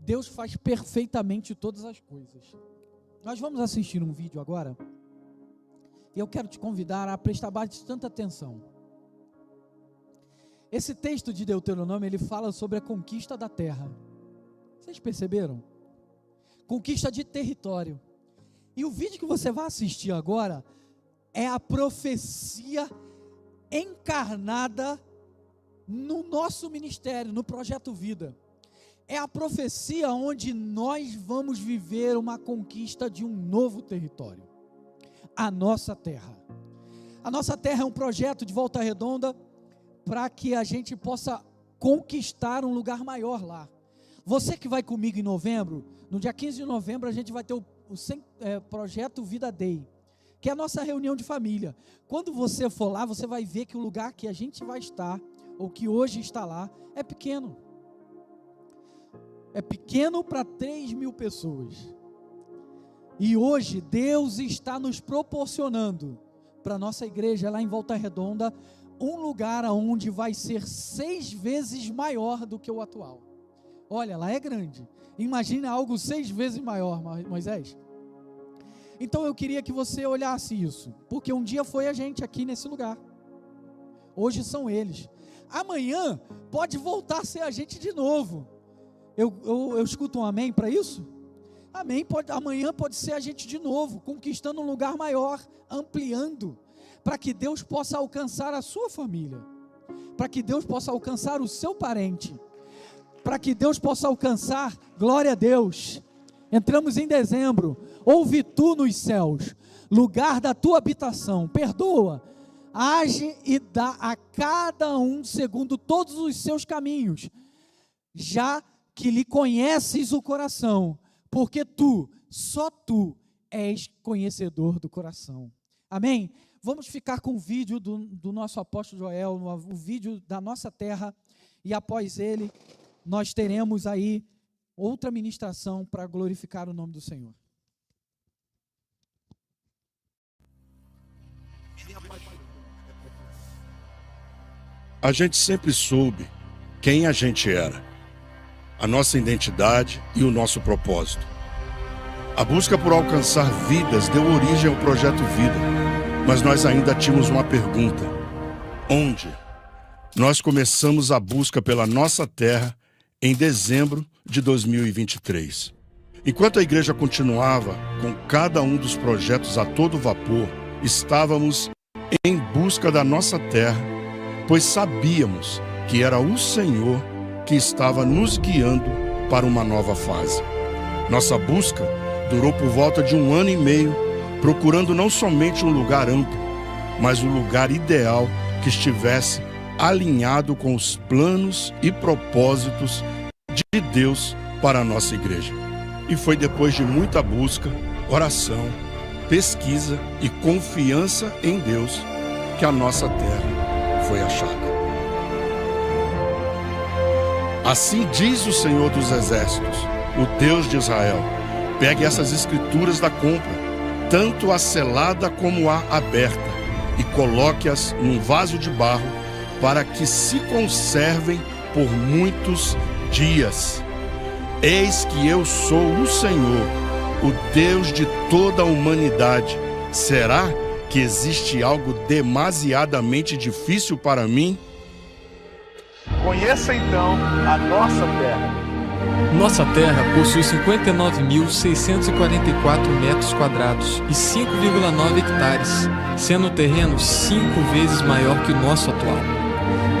Deus faz perfeitamente todas as coisas. Nós vamos assistir um vídeo agora, e eu quero te convidar a prestar bastante atenção. Esse texto de Deuteronômio, ele fala sobre a conquista da terra. Vocês perceberam? Conquista de território. E o vídeo que você vai assistir agora é a profecia encarnada no nosso ministério, no Projeto Vida. É a profecia onde nós vamos viver uma conquista de um novo território. A nossa terra. A nossa terra é um projeto de Volta Redonda para que a gente possa conquistar um lugar maior lá. Você que vai comigo em novembro, no dia 15 de novembro a gente vai ter o Projeto Vida Day, que é a nossa reunião de família. Quando você for lá, você vai ver que o lugar que a gente vai estar, ou que hoje está lá, é pequeno. É pequeno para 3.000 pessoas. E hoje Deus está nos proporcionando, para a nossa igreja lá em Volta Redonda, um lugar onde vai ser 6 vezes maior do que o atual. Olha, lá é grande. Imagina algo 6 vezes maior, Moisés. Então eu queria que você olhasse isso, porque um dia foi a gente aqui nesse lugar. Hoje são eles. Amanhã pode voltar a ser a gente de novo. Eu escuto um amém para isso? Amém. Amanhã pode ser a gente de novo, conquistando um lugar maior, ampliando, para que Deus possa alcançar a sua família, para que Deus possa alcançar o seu parente, para que Deus possa alcançar, glória a Deus. Entramos em dezembro. Ouve tu nos céus, lugar da tua habitação, perdoa, age e dá a cada um segundo todos os seus caminhos, já que lhe conheces o coração, porque tu, só tu, és conhecedor do coração. Amém? Vamos ficar com o vídeo do nosso apóstolo Joel, o vídeo da nossa terra, e após ele, nós teremos aí outra ministração para glorificar o nome do Senhor. A gente sempre soube quem a gente era, a nossa identidade e o nosso propósito. A busca por alcançar vidas deu origem ao Projeto Vida, mas nós ainda tínhamos uma pergunta: onde? Nós começamos a busca pela nossa terra em dezembro de 2023. Enquanto a igreja continuava com cada um dos projetos a todo vapor, estávamos em busca da nossa terra, pois sabíamos que era o Senhor que estava nos guiando para uma nova fase. Nossa busca durou por volta de 1 ano e meio, procurando não somente um lugar amplo, mas um lugar ideal que estivesse alinhado com os planos e propósitos de Deus para a nossa igreja. E foi depois de muita busca, oração, pesquisa e confiança em Deus que a nossa terra foi achada. Assim diz o Senhor dos Exércitos, o Deus de Israel: pegue essas escrituras da compra, tanto a selada como a aberta, e coloque-as num vaso de barro, para que se conservem por muitos dias. Eis que eu sou o Senhor, o Deus de toda a humanidade. Será que existe algo demasiadamente difícil para mim? Conheça então a nossa terra. Nossa terra possui 59.644 metros quadrados e 5,9 hectares, sendo o terreno 5 vezes maior que o nosso atual.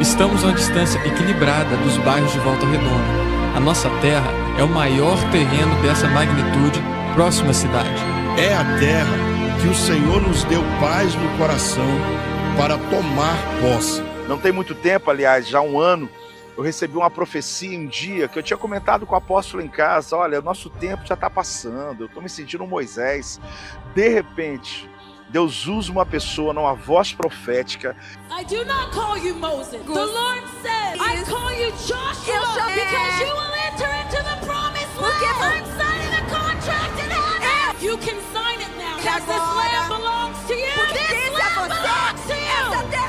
Estamos a uma distância equilibrada dos bairros de Volta Redonda. A nossa terra é o maior terreno dessa magnitude próximo à cidade. É a terra que o Senhor nos deu paz no coração para tomar posse. Não tem muito tempo, aliás, já 1 ano, eu recebi uma profecia em dia que eu tinha comentado com o apóstolo em casa: olha, o nosso tempo já está passando, eu estou me sentindo um Moisés. De repente, Deus usa uma pessoa numa voz profética. I do not call you Moses. The Lord says, I call you Joshua, because you will enter into the promised land. I'm signing a contract in heaven. You can sign it now, because this land belongs to you. This land belongs to you.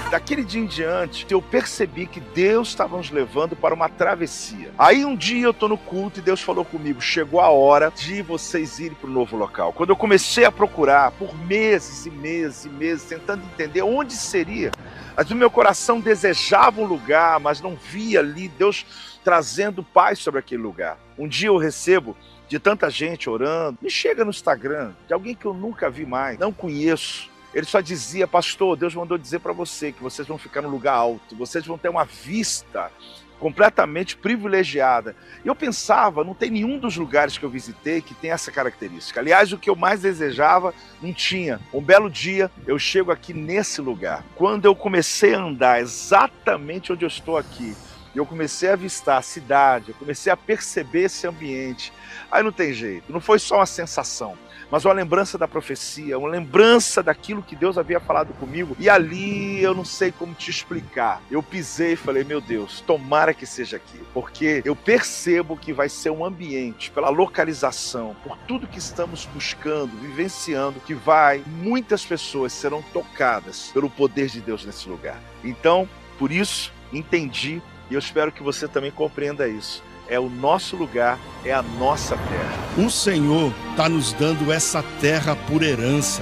Daquele dia em diante, eu percebi que Deus estava nos levando para uma travessia. Aí um dia eu estou no culto e Deus falou comigo, chegou a hora de vocês irem para o novo local. Quando eu comecei a procurar por meses e meses e meses, tentando entender onde seria, mas o meu coração desejava um lugar, mas não via ali Deus trazendo paz sobre aquele lugar. Um dia eu recebo de tanta gente orando, me chega no Instagram, de alguém que eu nunca vi mais, não conheço. Ele só dizia, pastor, Deus mandou dizer para você que vocês vão ficar no lugar alto, vocês vão ter uma vista completamente privilegiada. E eu pensava, não tem nenhum dos lugares que eu visitei que tem essa característica. Aliás, o que eu mais desejava, não tinha. Um belo dia, eu chego aqui nesse lugar. Quando eu comecei a andar exatamente onde eu estou aqui, eu comecei a avistar a cidade, eu comecei a perceber esse ambiente. Aí não tem jeito, não foi só uma sensação, mas uma lembrança da profecia, uma lembrança daquilo que Deus havia falado comigo. E ali eu não sei como te explicar. Eu pisei e falei, meu Deus, tomara que seja aqui. Porque eu percebo que vai ser um ambiente, pela localização, por tudo que estamos buscando, vivenciando, que muitas pessoas serão tocadas pelo poder de Deus nesse lugar. Então, por isso, entendi, e eu espero que você também compreenda isso. É o nosso lugar, é a nossa terra. O Senhor está nos dando essa terra por herança.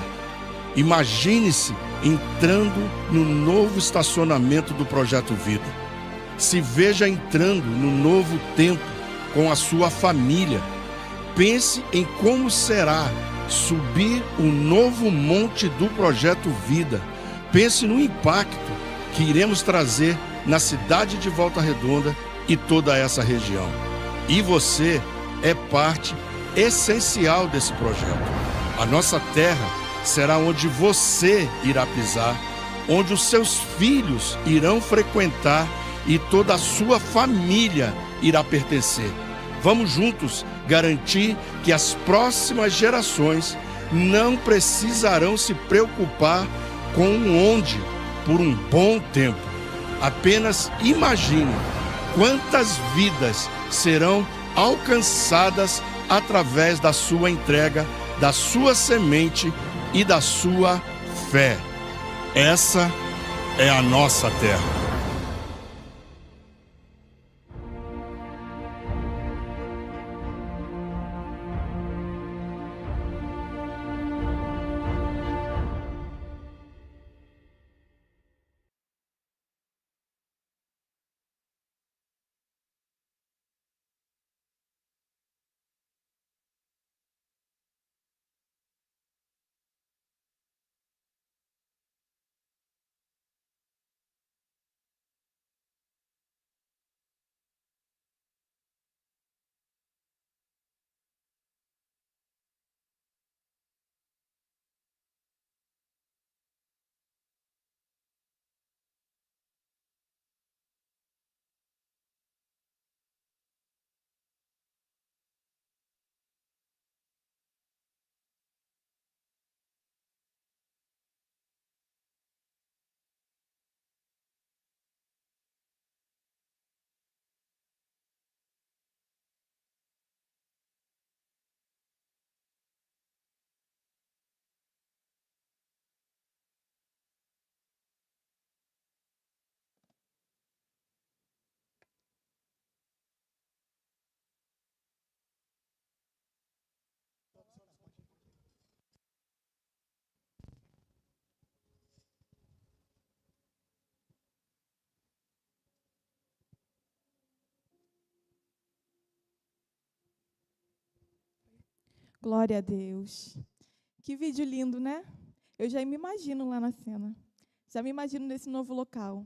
Imagine-se entrando no novo estacionamento do Projeto Vida. Se veja entrando no novo tempo com a sua família. Pense em como será subir o novo monte do Projeto Vida. Pense no impacto que iremos trazer na cidade de Volta Redonda e toda essa região. E você é parte essencial desse projeto. A nossa terra será onde você irá pisar, onde os seus filhos irão frequentar e toda a sua família irá pertencer. Vamos juntos garantir que as próximas gerações não precisarão se preocupar com onde por um bom tempo. Apenas imagine quantas vidas serão alcançadas através da sua entrega, da sua semente e da sua fé. Essa é a nossa terra. Glória a Deus. Que vídeo lindo, né? Eu já me imagino lá na cena. Já me imagino nesse novo local.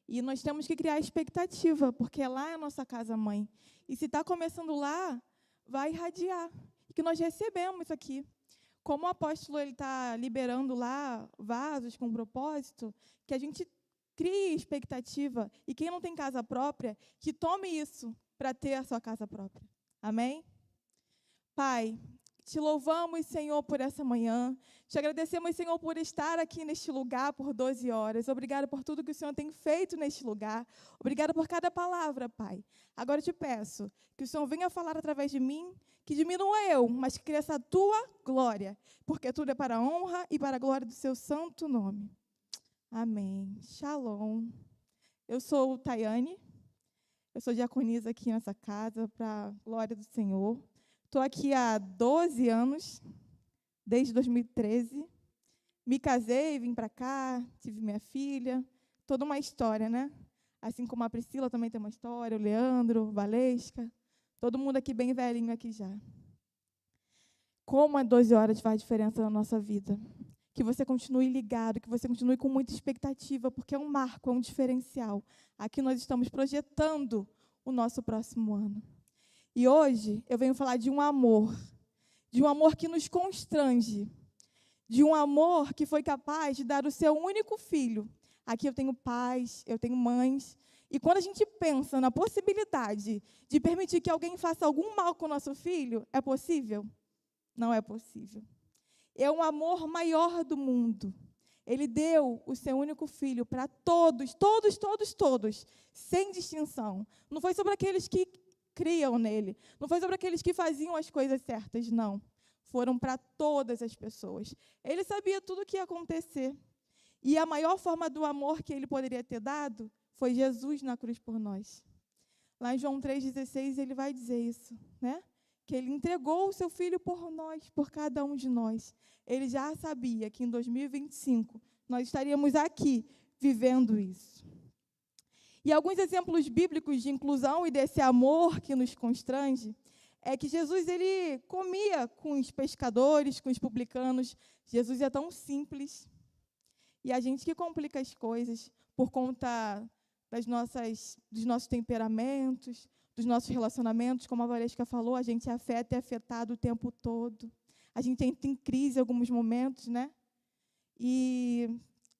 E nós temos que criar expectativa, porque lá é a nossa casa-mãe. E se está começando lá, vai irradiar. E que nós recebemos isso aqui. Como o apóstolo está liberando lá vasos com propósito, que a gente crie expectativa. E quem não tem casa própria, que tome isso para ter a sua casa própria. Amém? Pai, te louvamos, Senhor, por essa manhã. Te agradecemos, Senhor, por estar aqui neste lugar por 12 horas. Obrigada por tudo que o Senhor tem feito neste lugar. Obrigada por cada palavra, Pai. Agora eu te peço que o Senhor venha falar através de mim, que diminua eu, mas que cresça a tua glória, porque tudo é para a honra e para a glória do seu santo nome. Amém. Shalom. Eu sou Tayane, eu sou diaconisa aqui nessa casa, para a glória do Senhor. Estou aqui há 12 anos, desde 2013. Me casei, vim para cá, tive minha filha, toda uma história, né? Assim como a Priscila também tem uma história, o Leandro, Valesca, todo mundo aqui bem velhinho aqui já. Como a 12 horas faz diferença na nossa vida. Que você continue ligado, que você continue com muita expectativa, porque é um marco, é um diferencial. Aqui nós estamos projetando o nosso próximo ano. E hoje eu venho falar de um amor que nos constrange, de um amor que foi capaz de dar o seu único filho. Aqui eu tenho pais, eu tenho mães, e quando a gente pensa na possibilidade de permitir que alguém faça algum mal com o nosso filho, é possível? Não é possível. É um amor maior do mundo. Ele deu o seu único filho para todos, sem distinção. Não foi sobre aqueles que criam nele, não foi sobre aqueles que faziam as coisas certas, não. Foram para todas as pessoas. Ele sabia tudo o que ia acontecer. E a maior forma do amor que ele poderia ter dado foi Jesus na cruz por nós. Lá em João 3,16, ele vai dizer isso, né? Que ele entregou o seu filho por nós, por cada um de nós. Ele já sabia que em 2025 nós estaríamos aqui vivendo isso. E alguns exemplos bíblicos de inclusão e desse amor que nos constrange é que Jesus ele comia com os pescadores, com os publicanos. Jesus é tão simples. E a gente que complica as coisas por conta dos nossos temperamentos, dos nossos relacionamentos, como a Valesca falou, a gente afeta e é afetado o tempo todo. A gente entra em crise em alguns momentos, né? E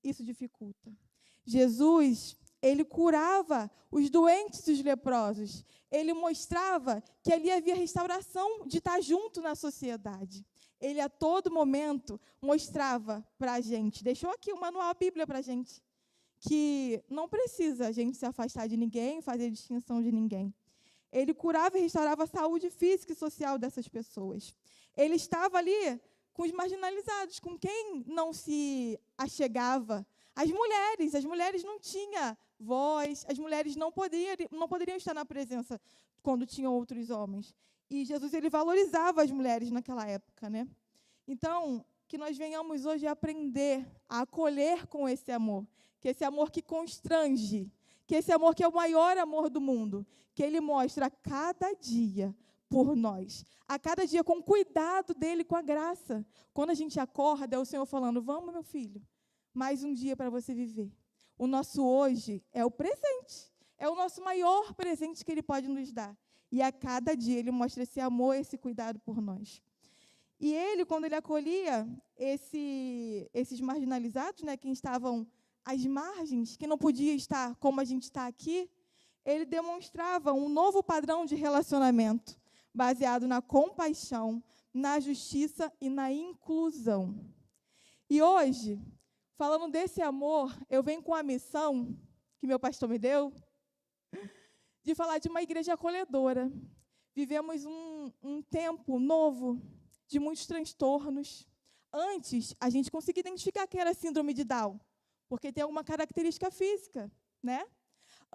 isso dificulta. Jesus, ele curava os doentes e os leprosos. Ele mostrava que ali havia restauração de estar junto na sociedade. Ele, a todo momento, mostrava para a gente, deixou aqui o manual, a Bíblia para a gente, que não precisa a gente se afastar de ninguém, fazer distinção de ninguém. Ele curava e restaurava a saúde física e social dessas pessoas. Ele estava ali com os marginalizados, com quem não se achegava. As mulheres não tinham voz, as mulheres não poderiam estar na presença quando tinham outros homens. E Jesus ele valorizava as mulheres naquela época, né? Então, que nós venhamos hoje aprender a acolher com esse amor, que esse amor que constrange, que esse amor que é o maior amor do mundo, que ele mostra a cada dia por nós, a cada dia com cuidado dele, com a graça. Quando a gente acorda, é o Senhor falando, vamos, meu filho, mais um dia para você viver. O nosso hoje é o presente, é o nosso maior presente que ele pode nos dar. E a cada dia ele mostra esse amor, esse cuidado por nós. E ele, quando ele acolhia esses marginalizados, né, que estavam às margens, que não podia estar como a gente está aqui, ele demonstrava um novo padrão de relacionamento, baseado na compaixão, na justiça e na inclusão. E hoje, falando desse amor, eu venho com a missão que meu pastor me deu, de falar de uma igreja acolhedora. Vivemos um tempo novo, de muitos transtornos. Antes, a gente conseguia identificar quem era síndrome de Down, porque tem alguma característica física, né?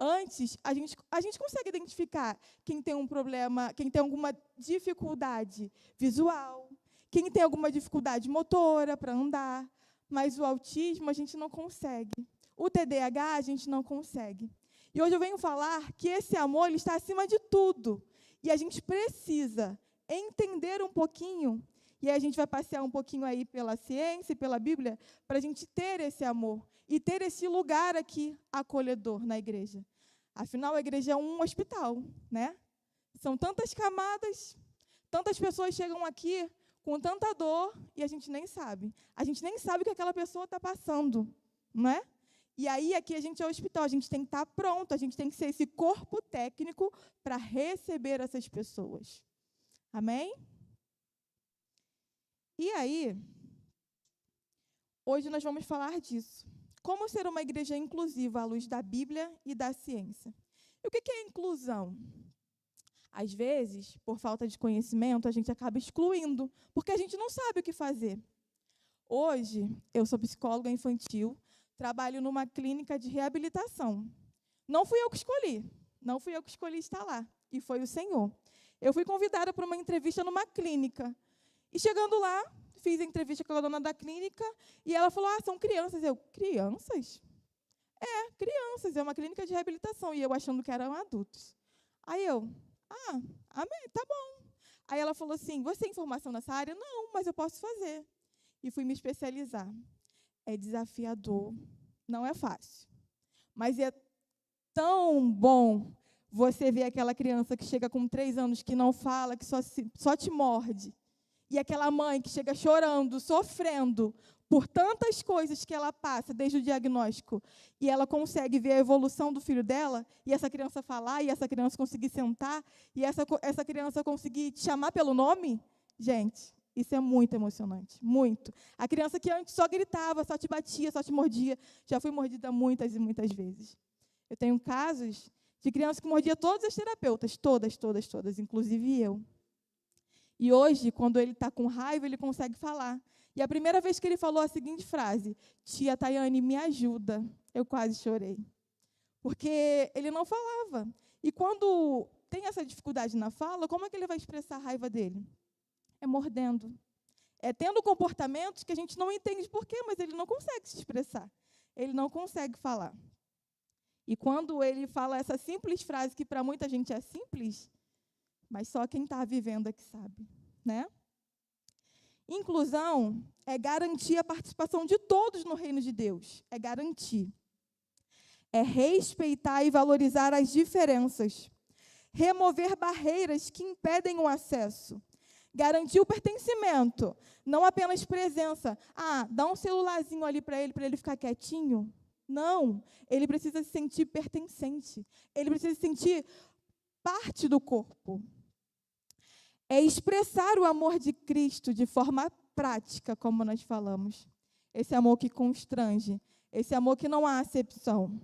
Antes, a gente consegue identificar quem tem um problema, quem tem alguma dificuldade visual, quem tem alguma dificuldade motora para andar, mas o autismo a gente não consegue. O TDAH a gente não consegue. E hoje eu venho falar que esse amor ele está acima de tudo. E a gente precisa entender um pouquinho, e aí a gente vai passear um pouquinho aí pela ciência e pela Bíblia, para a gente ter esse amor e ter esse lugar aqui acolhedor na igreja. Afinal, a igreja é um hospital, né? São tantas camadas, tantas pessoas chegam aqui com tanta dor e a gente nem sabe. A gente nem sabe o que aquela pessoa está passando, não é? E aí, aqui a gente é o hospital, a gente tem que estar pronto, a gente tem que ser esse corpo técnico para receber essas pessoas. Amém? E aí, hoje nós vamos falar disso. Como ser uma igreja inclusiva à luz da Bíblia e da ciência? E o que é inclusão? Às vezes, por falta de conhecimento, a gente acaba excluindo, porque a gente não sabe o que fazer. Hoje, eu sou psicóloga infantil, trabalho numa clínica de reabilitação. Não fui eu que escolhi. Não fui eu que escolhi estar lá. E foi o Senhor. Eu fui convidada para uma entrevista numa clínica. E chegando lá, fiz a entrevista com a dona da clínica e ela falou, são crianças. Eu, crianças? Crianças, é uma clínica de reabilitação. E eu achando que eram adultos. Aí eu, amém, tá bom. Aí ela falou assim, você tem formação nessa área? Não, mas eu posso fazer. E fui me especializar. É desafiador, não é fácil. Mas é tão bom você ver aquela criança que chega com 3 anos, que não fala, que só te morde. E aquela mãe que chega chorando, sofrendo por tantas coisas que ela passa desde o diagnóstico, e ela consegue ver a evolução do filho dela, e essa criança falar, e essa criança conseguir sentar, e essa criança conseguir te chamar pelo nome, gente, isso é muito emocionante, muito. A criança que antes só gritava, só te batia, só te mordia, já foi mordida muitas e muitas vezes. Eu tenho casos de criança que mordia todas as terapeutas, todas, inclusive eu. E hoje, quando ele está com raiva, ele consegue falar. E a primeira vez que ele falou a seguinte frase, tia Tayane, me ajuda, eu quase chorei. Porque ele não falava. E quando tem essa dificuldade na fala, como é que ele vai expressar a raiva dele? É mordendo. É tendo comportamentos que a gente não entende por quê, mas ele não consegue se expressar. Ele não consegue falar. E quando ele fala essa simples frase, que para muita gente é simples, mas só quem está vivendo é que sabe, né? Inclusão é garantir a participação de todos no reino de Deus. É garantir. É respeitar e valorizar as diferenças. Remover barreiras que impedem o acesso. Garantir o pertencimento, não apenas presença. Dá um celularzinho ali para ele ficar quietinho. Não, ele precisa se sentir pertencente. Ele precisa se sentir parte do corpo. É expressar o amor de Cristo de forma prática, como nós falamos. Esse amor que constrange, esse amor que não há acepção.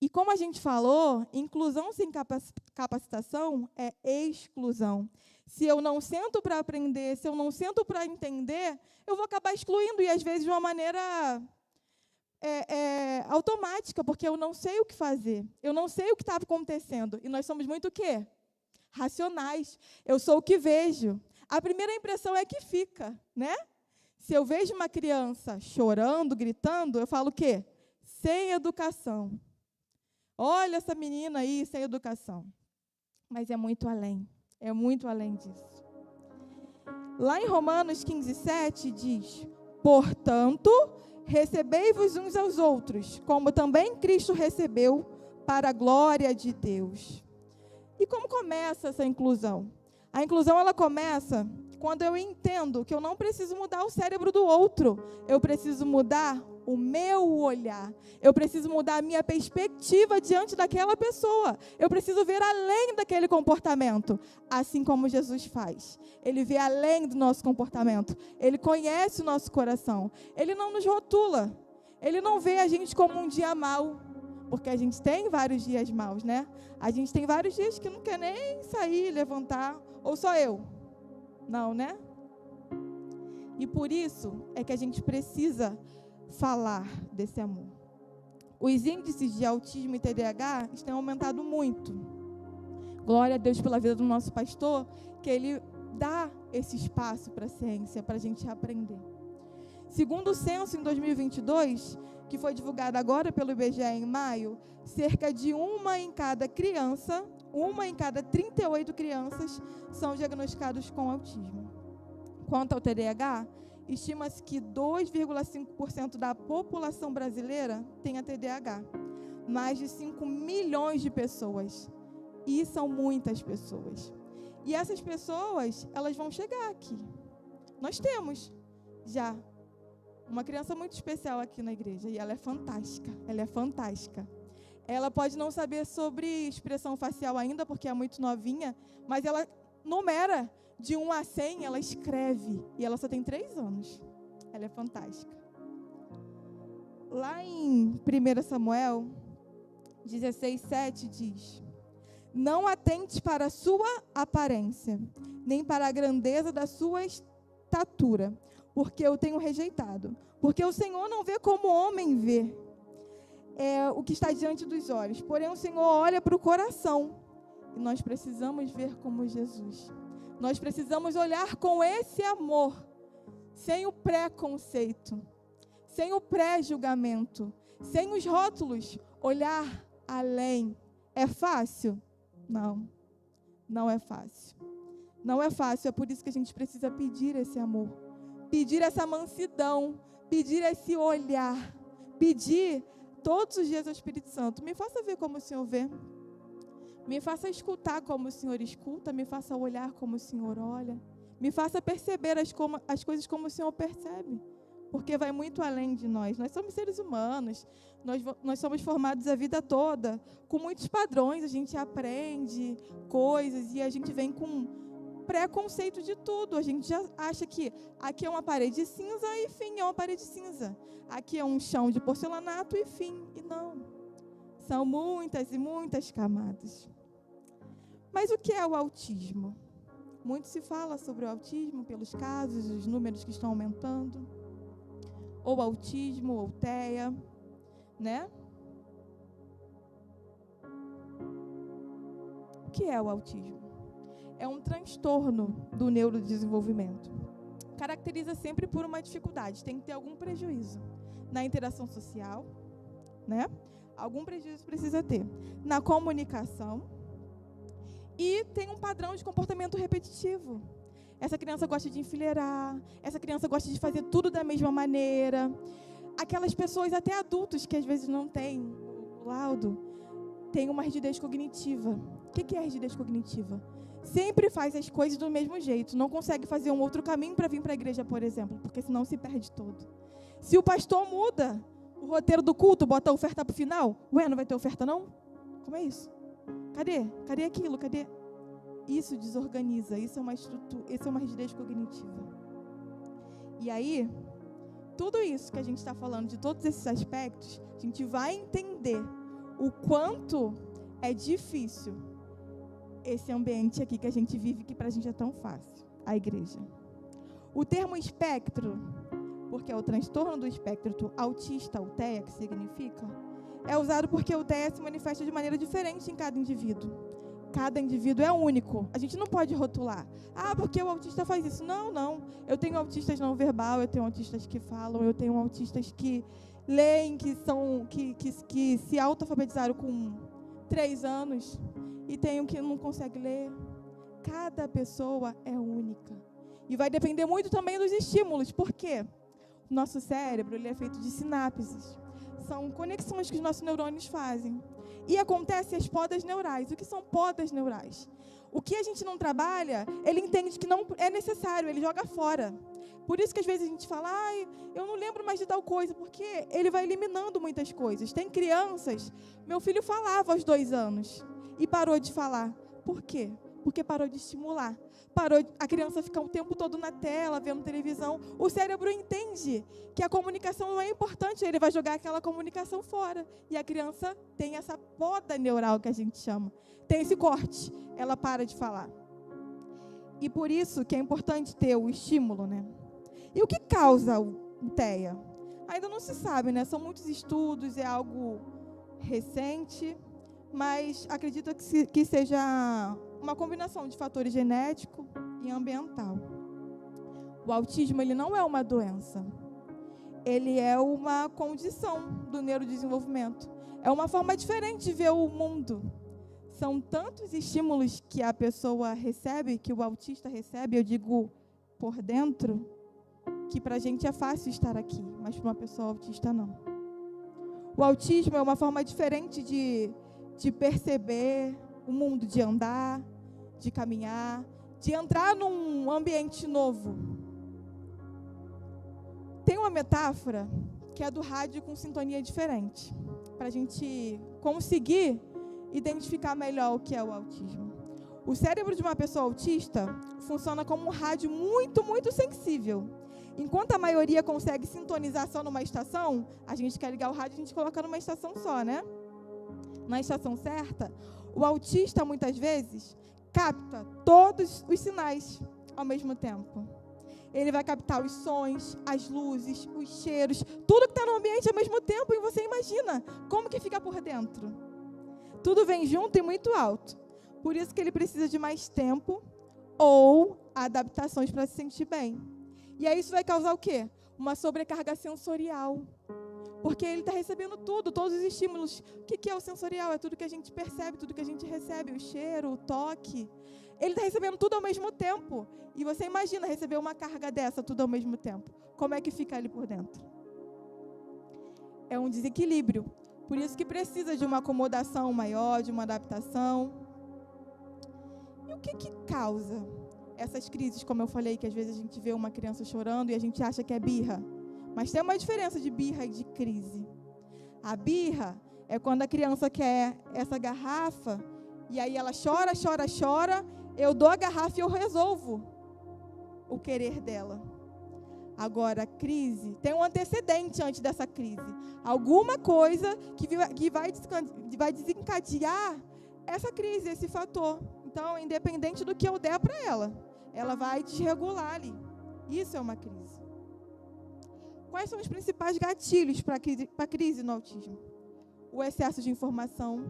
E como a gente falou, inclusão sem capacitação é exclusão. Se eu não sento para aprender, se eu não sento para entender, eu vou acabar excluindo, e às vezes de uma maneira automática, porque eu não sei o que fazer, eu não sei o que está acontecendo. E nós somos muito o quê? Racionais. Eu sou o que vejo. A primeira impressão é que fica, né? Se eu vejo uma criança chorando, gritando, eu falo o quê? Sem educação. Olha essa menina aí, sem educação. Mas é muito além disso. Lá em Romanos 15:7 diz, portanto, recebei-vos uns aos outros, como também Cristo recebeu, para a glória de Deus. E como começa essa inclusão? A inclusão, ela começa quando eu entendo que eu não preciso mudar o cérebro do outro, eu preciso mudar o meu olhar, eu preciso mudar a minha perspectiva diante daquela pessoa, eu preciso ver além daquele comportamento, assim como Jesus faz. Ele vê além do nosso comportamento, ele conhece o nosso coração, ele não nos rotula, ele não vê a gente como um dia mau, porque a gente tem vários dias maus, né? A gente tem vários dias que não quer nem sair, levantar, ou só eu? Não, né? E por isso é que a gente precisa falar desse amor. Os índices de autismo e TDAH têm aumentado muito. Glória a Deus pela vida do nosso pastor, que ele dá esse espaço para a ciência, para a gente aprender. Segundo o censo em 2022, que foi divulgado agora pelo IBGE em maio, cerca de 1 em cada criança, 1 em cada 38 crianças são diagnosticados com autismo. Quanto ao TDAH, estima-se que 2,5% da população brasileira tenha TDAH. Mais de 5 milhões de pessoas. E são muitas pessoas. E essas pessoas, elas vão chegar aqui. Nós temos já uma criança muito especial aqui na igreja. E ela é fantástica. Ela é fantástica. Ela pode não saber sobre expressão facial ainda, porque é muito novinha, mas ela numera de 1 a 100, ela escreve. E ela só tem 3 anos. Ela é fantástica. Lá em 1 Samuel 16:7 diz: não atente para a sua aparência, nem para a grandeza da sua estatura, porque eu tenho rejeitado. Porque o Senhor não vê como o homem vê o que está diante dos olhos. Porém, o Senhor olha para o coração. E nós precisamos ver como Jesus. Nós precisamos olhar com esse amor, sem o preconceito, sem o pré-julgamento, sem os rótulos, olhar além. É fácil? Não, não é fácil. Não é fácil, é por isso que a gente precisa pedir esse amor, pedir essa mansidão, pedir esse olhar, pedir todos os dias ao Espírito Santo, me faça ver como o Senhor vê, me faça escutar como o Senhor escuta, me faça olhar como o Senhor olha, me faça perceber as coisas como o Senhor percebe, porque vai muito além de nós. Nós somos seres humanos, nós somos formados a vida toda, com muitos padrões, a gente aprende coisas e a gente vem com preconceito de tudo. A gente já acha que aqui é uma parede cinza e fim, é uma parede cinza. Aqui é um chão de porcelanato e fim. E não. São muitas e muitas camadas. Mas o que é o autismo? Muito se fala sobre o autismo pelos casos, os números que estão aumentando. Ou autismo, ou TEA, né? O que é o autismo? É um transtorno do neurodesenvolvimento. Caracteriza sempre por uma dificuldade, tem que ter algum prejuízo na interação social, né? Algum prejuízo precisa ter na comunicação e tem um padrão de comportamento repetitivo. Essa criança gosta de enfileirar, essa criança gosta de fazer tudo da mesma maneira. Aquelas pessoas, até adultos, que às vezes não têm o laudo, têm uma rigidez cognitiva. O que é rigidez cognitiva? Sempre faz as coisas do mesmo jeito, não consegue fazer um outro caminho para vir para a igreja, por exemplo, porque senão se perde todo. Se o pastor muda o roteiro do culto, bota a oferta para o final, ué, não vai ter oferta não? Como é isso? Cadê? Cadê aquilo? Cadê? Isso desorganiza, isso é uma estrutura, isso é uma rigidez cognitiva. E aí, tudo isso que a gente está falando, de todos esses aspectos, a gente vai entender o quanto é difícil esse ambiente aqui que a gente vive, que para a gente é tão fácil, a igreja. O termo espectro, porque é o transtorno do espectro autista, o TEA, que significa, é usado porque o TEA se manifesta de maneira diferente em cada indivíduo. Cada indivíduo é único. A gente não pode rotular. Ah, porque o autista faz isso. Não, não. Eu tenho autistas não verbal, eu tenho autistas que falam, eu tenho autistas que leem, que se auto-alfabetizaram com 3 anos e tenho que não consegue ler. Cada pessoa é única. E vai depender muito também dos estímulos. Por quê? O nosso cérebro, ele é feito de sinapses. São conexões que os nossos neurônios fazem. E acontecem as podas neurais. O que são podas neurais? O que a gente não trabalha, ele entende que não é necessário, ele joga fora. Por isso que às vezes a gente fala, eu não lembro mais de tal coisa, porque ele vai eliminando muitas coisas. Tem crianças, meu filho falava aos 2 anos e parou de falar. Por quê? Porque parou de estimular. A criança fica o tempo todo na tela, vendo televisão. O cérebro entende que a comunicação não é importante, ele vai jogar aquela comunicação fora. E a criança tem essa poda neural que a gente chama. Tem esse corte, ela para de falar. E por isso que é importante ter o estímulo, né? E o que causa o TEA? Ainda não se sabe, né? São muitos estudos, é algo recente, mas acredito que seja uma combinação de fatores genético e ambiental. O autismo, ele não é uma doença. Ele é uma condição do neurodesenvolvimento. É uma forma diferente de ver o mundo. São tantos estímulos que a pessoa recebe, que o autista recebe, eu digo por dentro, que para a gente é fácil estar aqui, mas para uma pessoa autista não. O autismo é uma forma diferente de perceber o mundo, de andar, de caminhar, de entrar num ambiente novo. Tem uma metáfora que é do rádio com sintonia diferente, para a gente conseguir identificar melhor o que é o autismo. O cérebro de uma pessoa autista funciona como um rádio muito, muito sensível. Enquanto a maioria consegue sintonizar só numa estação, a gente quer ligar o rádio, a gente coloca numa estação só, né? Na estação certa, o autista, muitas vezes, capta todos os sinais ao mesmo tempo. Ele vai captar os sons, as luzes, os cheiros, tudo que está no ambiente ao mesmo tempo. E você imagina como que fica por dentro. Tudo vem junto e muito alto. Por isso que ele precisa de mais tempo ou adaptações para se sentir bem. E aí isso vai causar o quê? Uma sobrecarga sensorial. Porque ele está recebendo tudo, todos os estímulos. O que é o sensorial? É tudo que a gente percebe, tudo que a gente recebe. O cheiro, o toque. Ele está recebendo tudo ao mesmo tempo. E você imagina receber uma carga dessa tudo ao mesmo tempo. Como é que fica ali por dentro? É um desequilíbrio. Por isso que precisa de uma acomodação maior, de uma adaptação. E o que causa essas crises, como eu falei, que às vezes a gente vê uma criança chorando e a gente acha que é birra? Mas tem uma diferença de birra e de crise. A birra é quando a criança quer essa garrafa e aí ela chora, chora, chora, eu dou a garrafa e eu resolvo o querer dela. Agora, a crise tem um antecedente antes dessa crise. Alguma coisa que vai desencadear essa crise, esse fator. Então, independente do que eu der para ela vai desregular ali. Isso é uma crise. Quais são os principais gatilhos para a crise no autismo? O excesso de informação.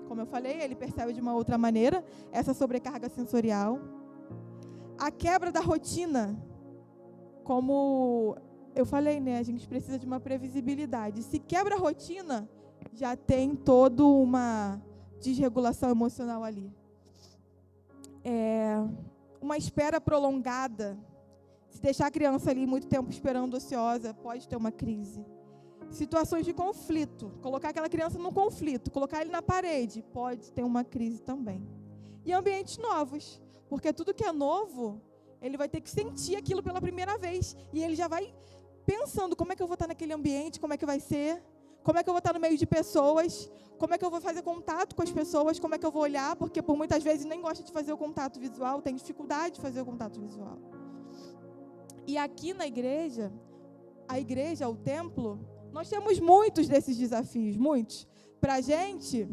Como eu falei, ele percebe de uma outra maneira essa sobrecarga sensorial. A quebra da rotina. Como eu falei, né? A gente precisa de uma previsibilidade. Se quebra a rotina, já tem toda uma desregulação emocional ali. Uma espera prolongada. Se deixar a criança ali muito tempo esperando ociosa, pode ter uma crise. Situações de conflito. Colocar aquela criança num conflito, colocar ele na parede, pode ter uma crise também. E ambientes novos. Porque tudo que é novo, ele vai ter que sentir aquilo pela primeira vez. E ele já vai pensando, como é que eu vou estar naquele ambiente, como é que vai ser, como é que eu vou estar no meio de pessoas, como é que eu vou fazer contato com as pessoas, como é que eu vou olhar, porque por muitas vezes nem gosta de fazer o contato visual, tem dificuldade de fazer o contato visual. E aqui na igreja, o templo, nós temos muitos desses desafios, muitos. Para a gente,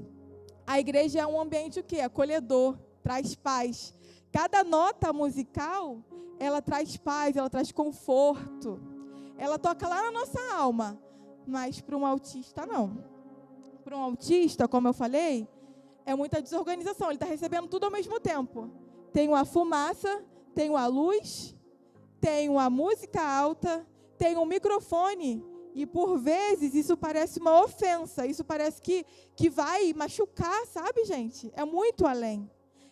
a igreja é um ambiente o quê? Acolhedor, traz paz. Cada nota musical, ela traz paz, ela traz conforto. Ela toca lá na nossa alma, mas para um autista, não. Para um autista, como eu falei, é muita desorganização. Ele está recebendo tudo ao mesmo tempo. Tem a fumaça, tem a luz, tem a música alta, tem um microfone. E, por vezes, isso parece uma ofensa. Isso parece que vai machucar, sabe, gente? É muito além.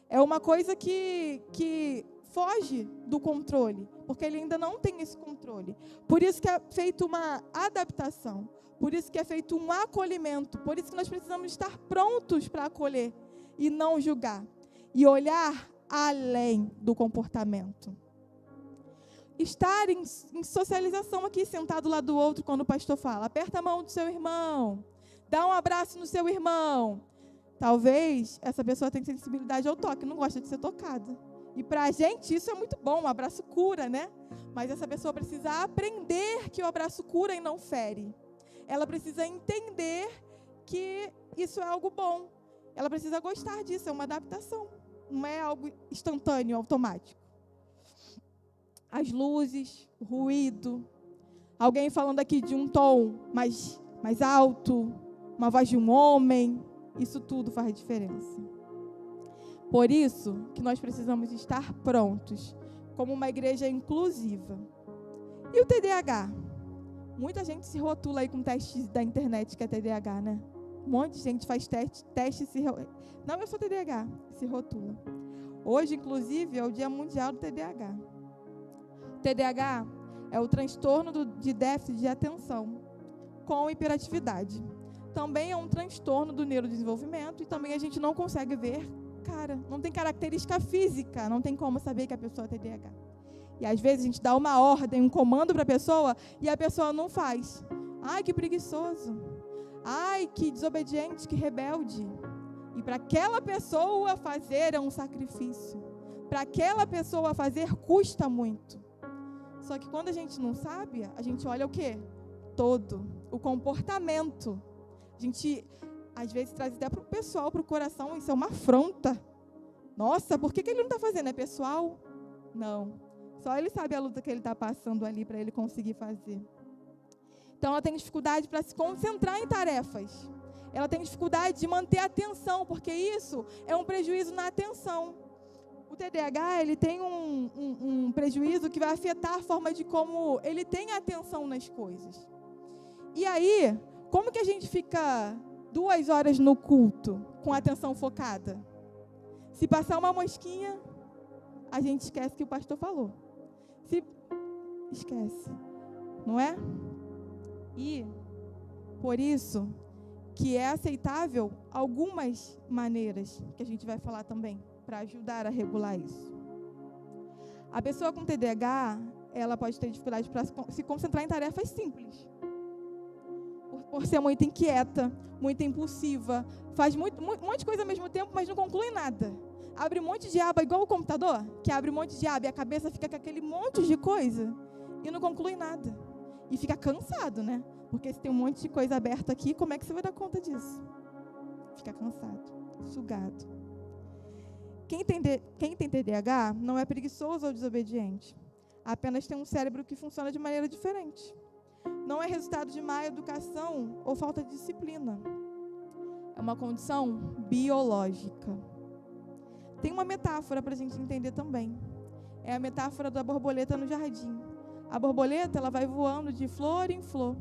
É uma coisa que foge do controle, porque ele ainda não tem esse controle. Por isso que é feita uma adaptação. Por isso que é feito um acolhimento. Por isso que nós precisamos estar prontos para acolher e não julgar. E olhar além do comportamento. Estar em socialização aqui, sentado lá do outro, quando o pastor fala, aperta a mão do seu irmão, dá um abraço no seu irmão. Talvez essa pessoa tenha sensibilidade ao toque, não gosta de ser tocada. E para a gente isso é muito bom, um abraço cura, né? Mas essa pessoa precisa aprender que o abraço cura e não fere. Ela precisa entender que isso é algo bom. Ela precisa gostar disso, é uma adaptação. Não é algo instantâneo, automático. As luzes, o ruído, alguém falando aqui de um tom mais alto, uma voz de um homem, isso tudo faz diferença. Por isso que nós precisamos estar prontos, como uma igreja inclusiva. E o TDAH? Muita gente se rotula aí com testes da internet que é TDAH, né? Um monte de gente faz teste se não, eu sou TDAH, se rotula. Hoje, inclusive, é o Dia Mundial do TDAH. TDAH é o transtorno de déficit de atenção com hiperatividade. Também é um transtorno do neurodesenvolvimento e também a gente não consegue ver, não tem característica física, não tem como saber que a pessoa é TDAH. E às vezes a gente dá uma ordem, um comando para a pessoa e a pessoa não faz. Ai, que preguiçoso. Ai, que desobediente, que rebelde. E para aquela pessoa fazer é um sacrifício. Para aquela pessoa fazer custa muito. Só que quando a gente não sabe, a gente olha o quê? Todo. O comportamento. A gente, às vezes, traz até para o pessoal, para o coração, isso é uma afronta. Nossa, por que ele não está fazendo? É pessoal? Não. Só ele sabe a luta que ele está passando ali para ele conseguir fazer. Então, ela tem dificuldade para se concentrar em tarefas. Ela tem dificuldade de manter a atenção, porque isso é um prejuízo na atenção. O TDAH, ele tem um prejuízo que vai afetar a forma de como ele tem atenção nas coisas. E aí, como que a gente fica 2 horas no culto com a atenção focada? Se passar uma mosquinha, a gente esquece que o pastor falou. Esquece, não é? E, por isso, que é aceitável algumas maneiras, que a gente vai falar também, para ajudar a regular isso. A pessoa com TDAH, ela pode ter dificuldade para se concentrar em tarefas simples. Por ser muito inquieta, muito impulsiva, faz um monte de coisa ao mesmo tempo, mas não conclui nada. Abre um monte de aba, igual o computador, que abre um monte de aba e a cabeça fica com aquele monte de coisa e não conclui nada. E fica cansado, né? Porque se tem um monte de coisa aberta aqui, como é que você vai dar conta disso? Fica cansado, sugado. Quem tem TDAH não é preguiçoso ou desobediente. Apenas tem um cérebro que funciona de maneira diferente. Não é resultado de má educação ou falta de disciplina. É uma condição biológica. Tem uma metáfora para a gente entender também. É a metáfora da borboleta no jardim. A borboleta, ela vai voando de flor em flor.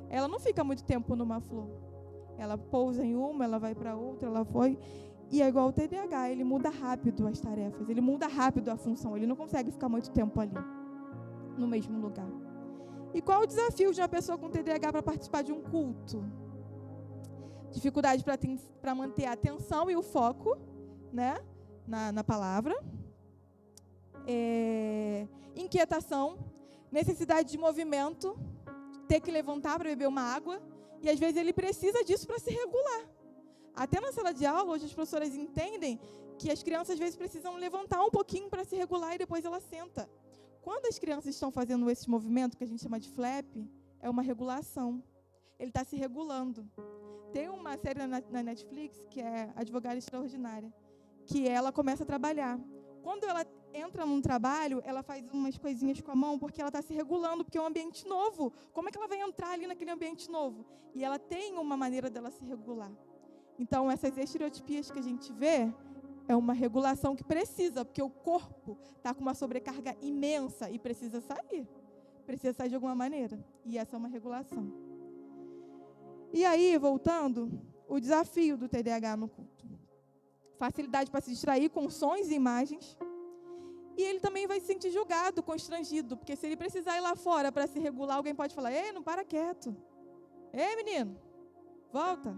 Ela não fica muito tempo numa flor. Ela pousa em uma, ela vai para outra, ela foi. E é igual o TDAH, ele muda rápido as tarefas, ele muda rápido a função, ele não consegue ficar muito tempo ali, no mesmo lugar. E qual o desafio de uma pessoa com TDAH para participar de um culto? Dificuldade para manter a atenção e o foco, né, na palavra. Inquietação, necessidade de movimento, ter que levantar para beber uma água, e às vezes ele precisa disso para se regular. Até na sala de aula, hoje as professoras entendem que as crianças às vezes precisam levantar um pouquinho para se regular e depois ela senta. Quando as crianças estão fazendo esse movimento, que a gente chama de flap, é uma regulação. Ele está se regulando. Tem uma série na Netflix, que é Advogada Extraordinária, que ela começa a trabalhar. Quando ela entra num trabalho, ela faz umas coisinhas com a mão, porque ela está se regulando, porque é um ambiente novo. Como é que ela vai entrar ali naquele ambiente novo? E ela tem uma maneira dela se regular. Então, essas estereotipias que a gente vê, é uma regulação que precisa, porque o corpo está com uma sobrecarga imensa e precisa sair. Precisa sair de alguma maneira. E essa é uma regulação. E aí, voltando, o desafio do TDAH no culto. Facilidade para se distrair com sons e imagens. E ele também vai se sentir julgado, constrangido, porque se ele precisar ir lá fora para se regular, alguém pode falar, ei, não para quieto. Ei, menino, volta.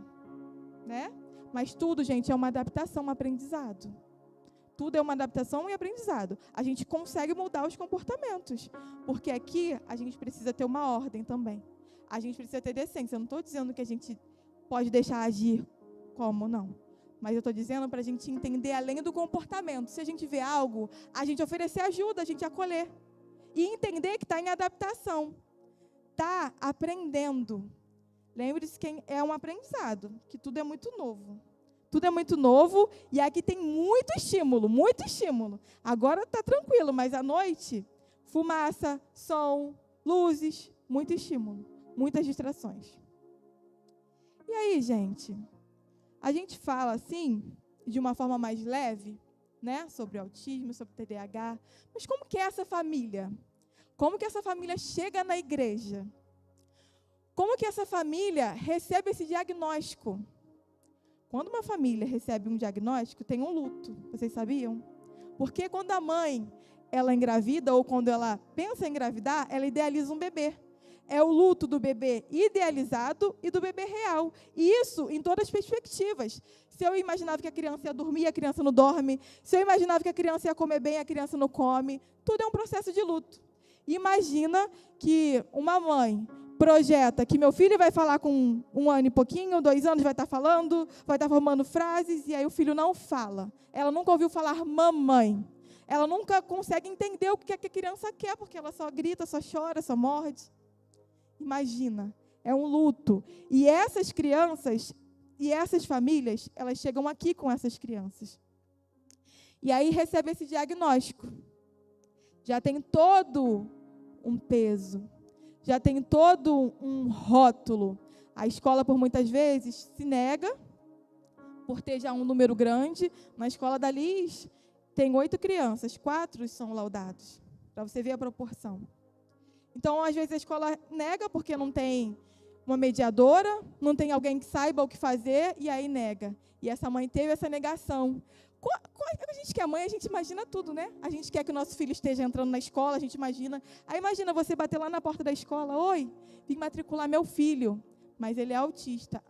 Né? Mas tudo, gente, é uma adaptação, um aprendizado. Tudo é uma adaptação e aprendizado. A gente consegue mudar os comportamentos, porque aqui a gente precisa ter uma ordem também. A gente precisa ter decência. Eu não estou dizendo que a gente pode deixar agir como, não. Mas eu estou dizendo para a gente entender além do comportamento. Se a gente vê algo, a gente oferecer ajuda, a gente acolher. E entender que está em adaptação. Está aprendendo. Lembre-se que é um aprendizado, que tudo é muito novo. Tudo é muito novo e aqui tem muito estímulo, muito estímulo. Agora está tranquilo, mas à noite, fumaça, som, luzes, muito estímulo, muitas distrações. E aí, gente, a gente fala assim, de uma forma mais leve, né, sobre autismo, sobre TDAH, mas como que é essa família? Como que essa família chega na igreja? Como que essa família recebe esse diagnóstico? Quando uma família recebe um diagnóstico, tem um luto. Vocês sabiam? Porque quando a mãe, ela engravida, ou quando ela pensa em engravidar, ela idealiza um bebê. É o luto do bebê idealizado e do bebê real. E isso em todas as perspectivas. Se eu imaginava que a criança ia dormir, a criança não dorme. Se eu imaginava que a criança ia comer bem, a criança não come. Tudo é um processo de luto. Imagina que uma mãe projeta que meu filho vai falar com 1 ano e pouquinho, 2 anos vai estar falando, vai estar formando frases, e aí o filho não fala. Ela nunca ouviu falar mamãe. Ela nunca consegue entender o que a criança quer, porque ela só grita, só chora, só morde. Imagina, é um luto. E essas crianças, e essas famílias, elas chegam aqui com essas crianças. E aí recebe esse diagnóstico. já tem todo um peso, já tem todo um rótulo. A escola, por muitas vezes, se nega, por ter já um número grande. Na escola da Liz, tem 8 crianças, 4 são laudados, para você ver a proporção. Então, às vezes, a escola nega porque não tem uma mediadora, não tem alguém que saiba o que fazer, e aí nega. E essa mãe teve essa negação. A gente que é mãe, a gente imagina tudo, né? A gente quer que o nosso filho esteja entrando na escola, a gente imagina. Aí imagina você bater lá na porta da escola, oi, vim matricular meu filho, mas ele é autista.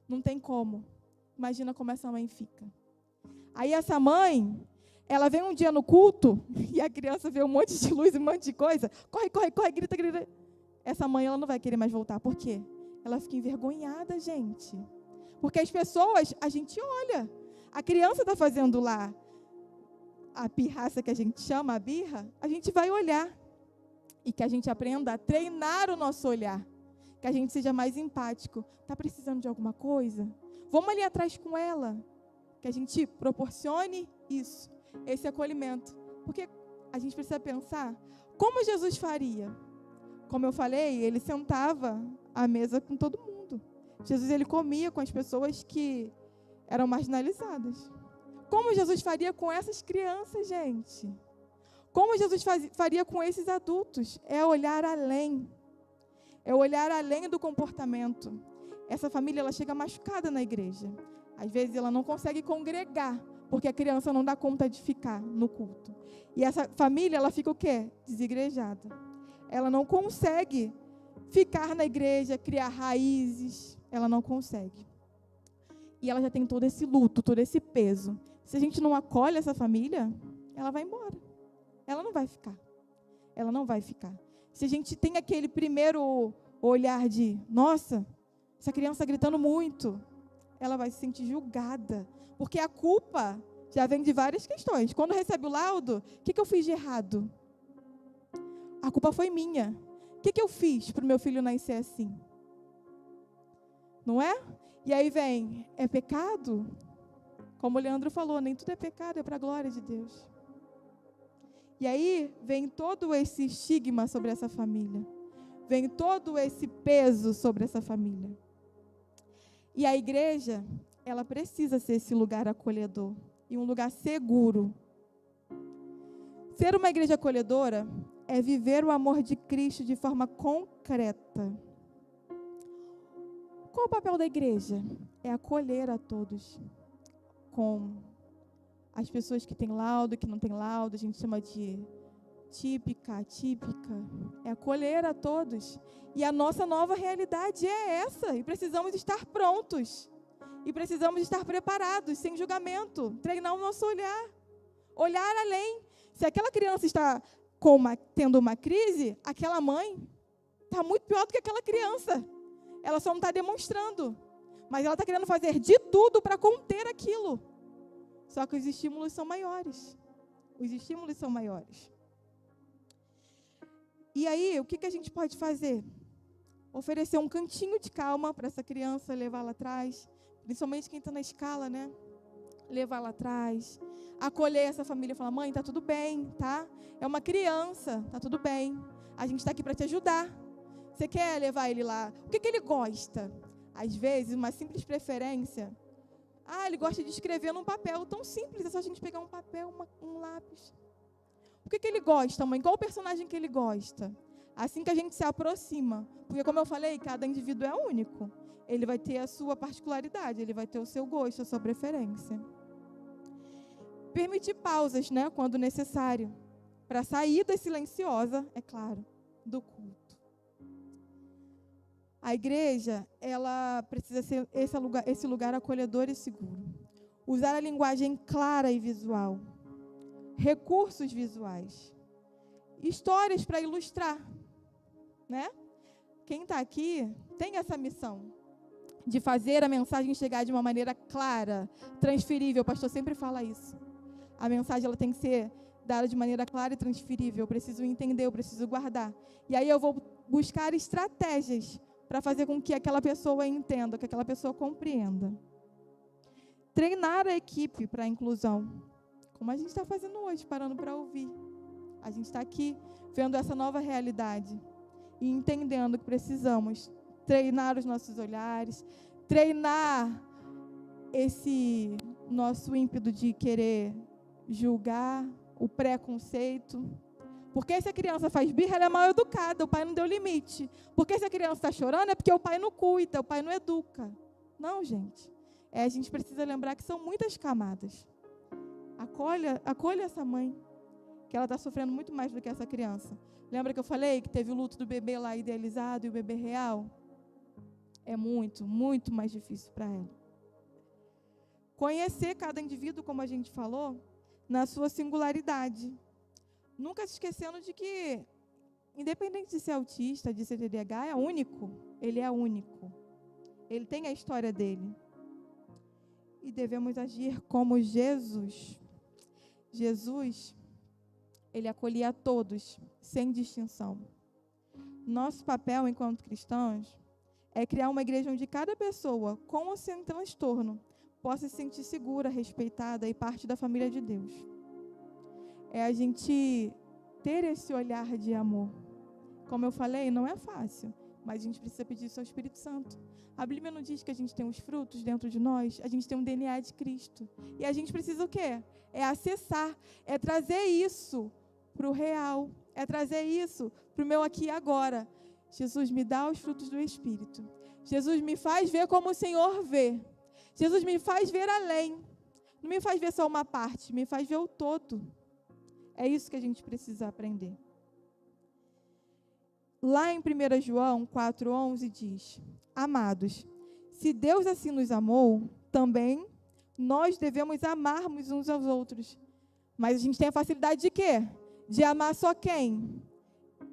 Não tem como. Imagina como essa mãe fica. Aí essa mãe, ela vem um dia no culto, e a criança vê um monte de luz, um monte de coisa, corre, grita. Essa mãe, ela não vai querer mais voltar. Por quê? Ela fica envergonhada, gente. Porque as pessoas, a gente olha. A criança está fazendo lá a pirraça que a gente chama, a birra, a gente vai olhar. E que a gente aprenda a treinar o nosso olhar. Que a gente seja mais empático. Está precisando de alguma coisa? Vamos ali atrás com ela. Que a gente proporcione isso, esse acolhimento. Porque a gente precisa pensar, como Jesus faria? Como eu falei, ele sentava à mesa com todo mundo. Jesus, ele comia com as pessoas que eram marginalizadas. Como Jesus faria com essas crianças, gente? Como Jesus faria com esses adultos? É olhar além. É olhar além do comportamento. Essa família, ela chega machucada na igreja. Às vezes, ela não consegue congregar, porque a criança não dá conta de ficar no culto. E essa família, ela fica o quê? Desigrejada. Ela não consegue ficar na igreja, criar raízes. Ela não consegue. E ela já tem todo esse luto, todo esse peso. Se a gente não acolhe essa família, ela vai embora. Ela não vai ficar. Ela não vai ficar. Se a gente tem aquele primeiro olhar de, nossa, essa criança gritando muito, ela vai se sentir julgada. Porque a culpa já vem de várias questões. Quando recebe o laudo, o que eu fiz de errado? A culpa foi minha. O que eu fiz para o meu filho nascer assim? Não é? E aí vem, é pecado? Como o Leandro falou, nem tudo é pecado, é para a glória de Deus. E aí vem todo esse estigma sobre essa família. Vem todo esse peso sobre essa família. E a igreja, ela precisa ser esse lugar acolhedor e um lugar seguro. Ser uma igreja acolhedora é viver o amor de Cristo de forma concreta. Qual o papel da igreja? É acolher a todos. Com as pessoas que têm laudo, que não têm laudo, a gente chama de típica, atípica. É acolher a todos. E a nossa nova realidade é essa. E precisamos estar prontos. E precisamos estar preparados, sem julgamento. Treinar o nosso olhar. Olhar além. Se aquela criança está tendo uma crise, aquela mãe está muito pior do que aquela criança. Ela só não está demonstrando. Mas ela está querendo fazer de tudo para conter aquilo. Só que os estímulos são maiores. Os estímulos são maiores. E aí, o que a gente pode fazer? Oferecer um cantinho de calma para essa criança, levá-la atrás. Principalmente quem está na escala, né? Levá-la atrás. Acolher essa família e falar, mãe, está tudo bem, tá? É uma criança, está tudo bem. A gente está aqui para te ajudar. Você quer levar ele lá? O que ele gosta? Às vezes, uma simples preferência. Ele gosta de escrever num papel tão simples. É só a gente pegar um papel, um lápis. O que ele gosta, mãe? Qual o personagem que ele gosta? Assim que a gente se aproxima. Porque, como eu falei, cada indivíduo é único. Ele vai ter a sua particularidade, ele vai ter o seu gosto, a sua preferência. Permitir pausas, né, quando necessário. Para saída silenciosa, é claro, do culto. A igreja, ela precisa ser esse lugar acolhedor e seguro. Usar a linguagem clara e visual. Recursos visuais. Histórias para ilustrar. Né? Quem está aqui tem essa missão de fazer a mensagem chegar de uma maneira clara, transferível. O pastor sempre fala isso. A mensagem ela tem que ser dada de maneira clara e transferível. Eu preciso entender, eu preciso guardar. E aí eu vou buscar estratégias para fazer com que aquela pessoa entenda, que aquela pessoa compreenda. Treinar a equipe para a inclusão. como a gente está fazendo hoje, parando para ouvir. A gente está aqui vendo essa nova realidade e entendendo que precisamos treinar os nossos olhares, treinar esse nosso ímpeto de querer julgar, o preconceito. Porque se a criança faz birra, ela é mal educada, o pai não deu limite. Porque se a criança está chorando, é porque o pai não cuida, o pai não educa. Não, gente. A gente precisa lembrar que são muitas camadas. Acolha essa mãe, que ela está sofrendo muito mais do que essa criança. Lembra que eu falei que teve o luto do bebê lá idealizado e o bebê real? É muito, muito mais difícil para ela. Conhecer cada indivíduo, como a gente falou, na sua singularidade. Nunca se esquecendo de que, independente de ser autista, de ser TDAH, é único. Ele é único. Ele tem a história dele. E devemos agir como Jesus. Jesus, ele acolhia a todos, sem distinção. Nosso papel, enquanto cristãos, é criar uma igreja onde cada pessoa, com ou sem transtorno, possa se sentir segura, respeitada e parte da família de Deus. É a gente ter esse olhar de amor. Como eu falei, não é fácil, mas a gente precisa pedir isso ao Espírito Santo. A Bíblia não diz que a gente tem os frutos dentro de nós, a gente tem um DNA de Cristo. E a gente precisa o quê? É acessar, é trazer isso para o real, é trazer isso para o meu aqui e agora. Jesus, me dá os frutos do Espírito. Jesus, me faz ver como o Senhor vê. Jesus, me faz ver além. Não me faz ver só uma parte, me faz ver o todo. É isso que a gente precisa aprender. Lá em 1 João 4,11 diz: Amados, se Deus assim nos amou, também nós devemos amarmos uns aos outros. Mas a gente tem a facilidade de quê? De amar só quem?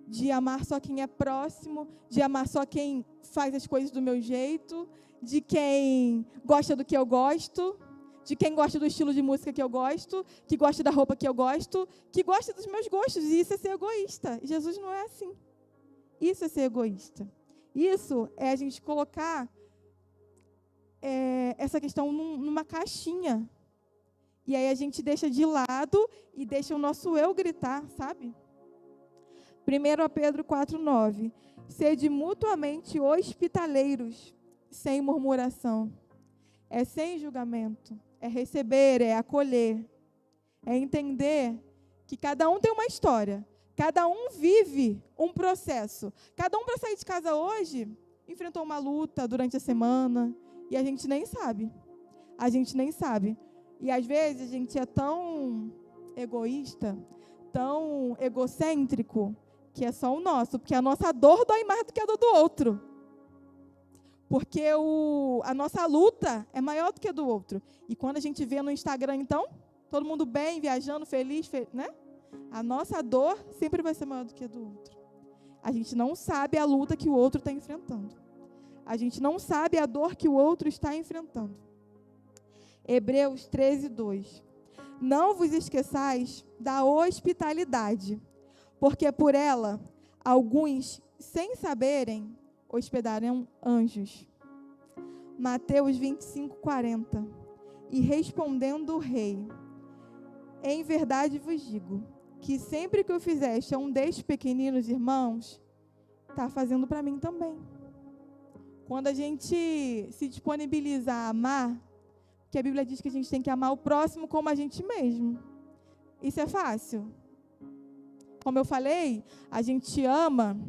De amar só quem é próximo, de amar só quem faz as coisas do meu jeito, de quem gosta do que eu gosto, de quem gosta do estilo de música que eu gosto, que gosta da roupa que eu gosto, que gosta dos meus gostos, e isso é ser egoísta. E Jesus não é assim. Isso é ser egoísta. Isso é a gente colocar essa questão numa caixinha. E aí a gente deixa de lado e deixa o nosso eu gritar, sabe? 1 Pedro 4,9. Sede mutuamente hospitaleiros, sem murmuração. É sem julgamento. É receber, é acolher. É entender que cada um tem uma história. Cada um vive um processo. Cada um, para sair de casa hoje, enfrentou uma luta durante a semana. E a gente nem sabe. A gente nem sabe. E às vezes a gente é tão egoísta, tão egocêntrico, que é só o nosso. Porque a nossa dor dói mais do que a dor do outro. Porque a nossa luta é maior do que a do outro. E quando a gente vê no Instagram, então, todo mundo bem, viajando, feliz, né? A nossa dor sempre vai ser maior do que a do outro. A gente não sabe a luta que o outro está enfrentando. A gente não sabe a dor que o outro está enfrentando. Hebreus 13:2. Não vos esqueçais da hospitalidade, porque por ela alguns, sem saberem, hospedarão anjos. Mateus 25:40. E respondendo o rei: em verdade vos digo, que sempre que eu fizeste a um destes pequeninos irmãos, está fazendo para mim também. Quando a gente se disponibiliza a amar, que a Bíblia diz que a gente tem que amar o próximo como a gente mesmo. Isso é fácil? Como eu falei, a gente ama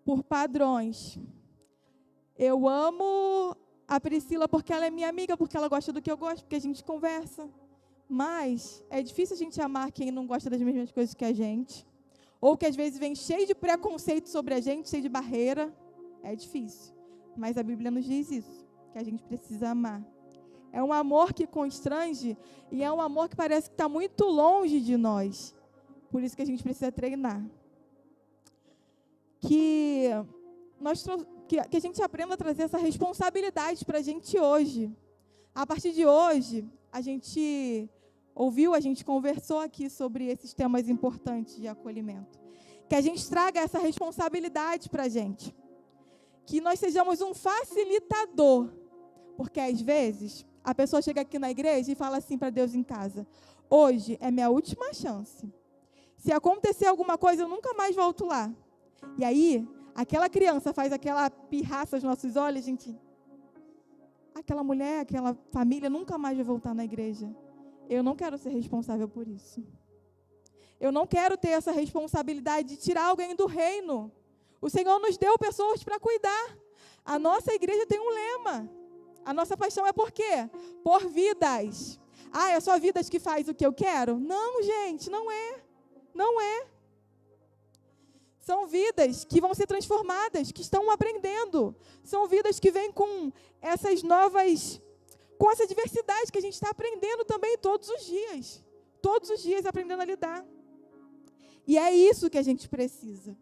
por padrões. Eu amo a Priscila porque ela é minha amiga, porque ela gosta do que eu gosto, porque a gente conversa. Mas é difícil a gente amar quem não gosta das mesmas coisas que a gente. Ou que às vezes vem cheio de preconceito sobre a gente, cheio de barreira. É difícil. Mas a Bíblia nos diz isso, que a gente precisa amar. É um amor que constrange e é um amor que parece que está muito longe de nós. Por isso que a gente precisa treinar. Que a gente aprenda a trazer essa responsabilidade para a gente hoje. A partir de hoje, a gente ouviu, a gente conversou aqui sobre esses temas importantes de acolhimento. Que a gente traga essa responsabilidade para a gente. Que nós sejamos um facilitador. Porque, às vezes, a pessoa chega aqui na igreja e fala assim para Deus em casa: Hoje é minha última chance. Se acontecer alguma coisa, eu nunca mais volto lá. E aí, aquela criança faz aquela pirraça aos nossos olhos, gente. Aquela mulher, aquela família nunca mais vai voltar na igreja. Eu não quero ser responsável por isso. Eu não quero ter essa responsabilidade de tirar alguém do reino. O Senhor nos deu pessoas para cuidar. A nossa igreja tem um lema. A nossa paixão é por quê? Por vidas. Ah, é só vidas que faz o que eu quero? Não, gente, não é. Não é. São vidas que vão ser transformadas, que estão aprendendo. São vidas que vêm com essas novas, com essa diversidade que a gente está aprendendo também todos os dias. Todos os dias aprendendo a lidar. E é isso que a gente precisa.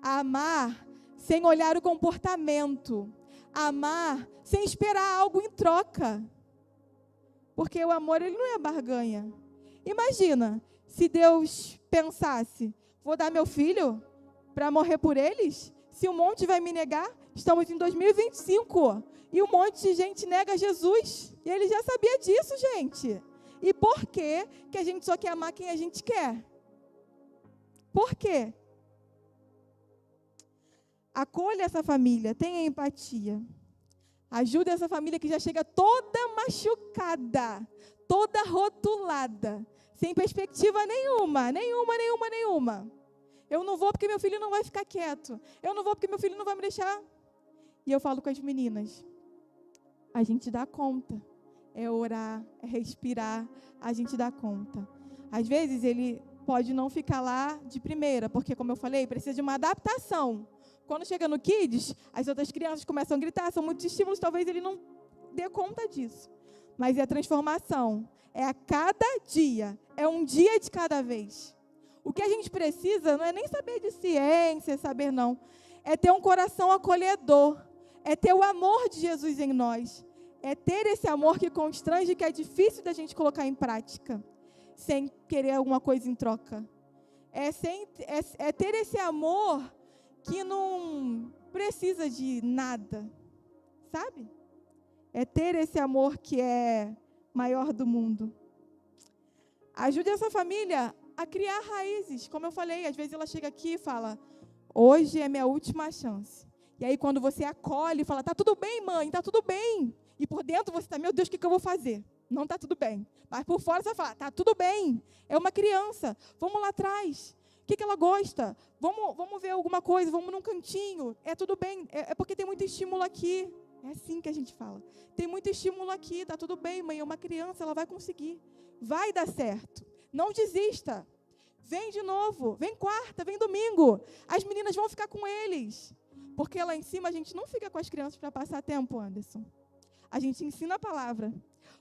Amar sem olhar o comportamento. Amar sem esperar algo em troca. Porque o amor, ele não é barganha. Imagina, se Deus pensasse, vou dar meu filho para morrer por eles? Se um monte vai me negar, estamos em 2025, e um monte de gente nega Jesus. E ele já sabia disso, gente. E por que que a gente só quer amar quem a gente quer? Por quê? Acolha essa família, tenha empatia. Ajude essa família que já chega toda machucada, toda rotulada, sem perspectiva nenhuma. Eu não vou porque meu filho não vai ficar quieto. Eu não vou porque meu filho não vai me deixar. E eu falo com as meninas, a gente dá conta. É orar, é respirar, a gente dá conta. Às vezes ele pode não ficar lá de primeira, porque, como eu falei, precisa de uma adaptação. Quando chega no Kids, as outras crianças começam a gritar, são muitos estímulos, talvez ele não dê conta disso. Mas é a transformação, é a cada dia, é um dia de cada vez. O que a gente precisa não é nem saber de ciência, saber não. É ter um coração acolhedor, é ter o amor de Jesus em nós. É ter esse amor que constrange, que é difícil da gente colocar em prática, sem querer alguma coisa em troca. É ter esse amor que não precisa de nada, sabe? É ter esse amor que é maior do mundo. Ajude essa família a criar raízes. Como eu falei, às vezes ela chega aqui e fala, hoje é minha última chance. E aí quando você acolhe e fala, tá tudo bem, mãe, tá tudo bem. E por dentro você está, meu Deus, o que eu vou fazer? Não está tudo bem. Mas por fora você vai falar, tá tudo bem. É uma criança, vamos lá atrás. O que ela gosta? Vamos ver alguma coisa, vamos num cantinho. É tudo bem, é porque tem muito estímulo aqui. É assim que a gente fala. Tem muito estímulo aqui, tá tudo bem, mãe. É uma criança, ela vai conseguir. Vai dar certo. Não desista. Vem de novo, vem quarta, vem domingo. As meninas vão ficar com eles. Porque lá em cima a gente não fica com as crianças para passar tempo, Anderson. A gente ensina a palavra.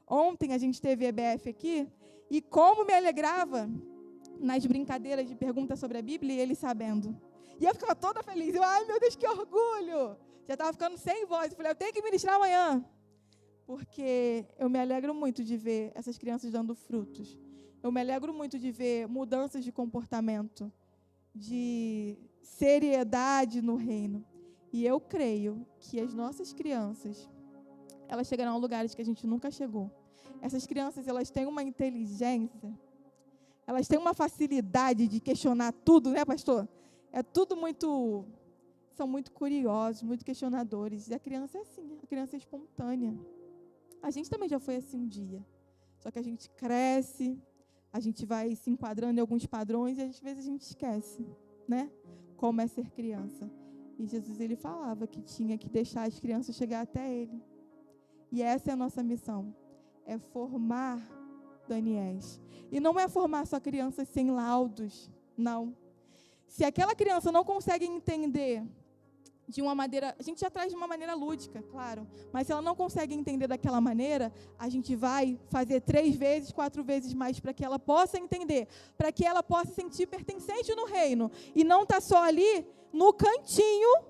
Ontem a gente teve EBF aqui, e como me alegrava nas brincadeiras de perguntas sobre a Bíblia, e ele sabendo. E eu ficava toda feliz. Eu, ai, meu Deus, que orgulho. Já estava ficando sem voz. Eu falei, eu tenho que ministrar amanhã. Porque eu me alegro muito de ver essas crianças dando frutos. Eu me alegro muito de ver mudanças de comportamento, de seriedade no reino. E eu creio que as nossas crianças, elas chegarão a lugares que a gente nunca chegou. Essas crianças, elas têm uma inteligência, elas têm uma facilidade de questionar tudo, né, pastor? É tudo muito, são muito curiosos, muito questionadores. E a criança é assim, a criança é espontânea. A gente também já foi assim um dia. Só que a gente cresce, a gente vai se enquadrando em alguns padrões e às vezes a gente esquece, né? Como é ser criança. E Jesus, ele falava que tinha que deixar as crianças chegar até ele. E essa é a nossa missão. É formar Daniéis. E não é formar só crianças sem laudos, não. Se aquela criança não consegue entender de uma maneira, a gente já traz de uma maneira lúdica, claro, mas se ela não consegue entender daquela maneira, a gente vai fazer 3 vezes, 4 vezes mais para que ela possa entender, para que ela possa se sentir pertencente no reino, e não estar só ali no cantinho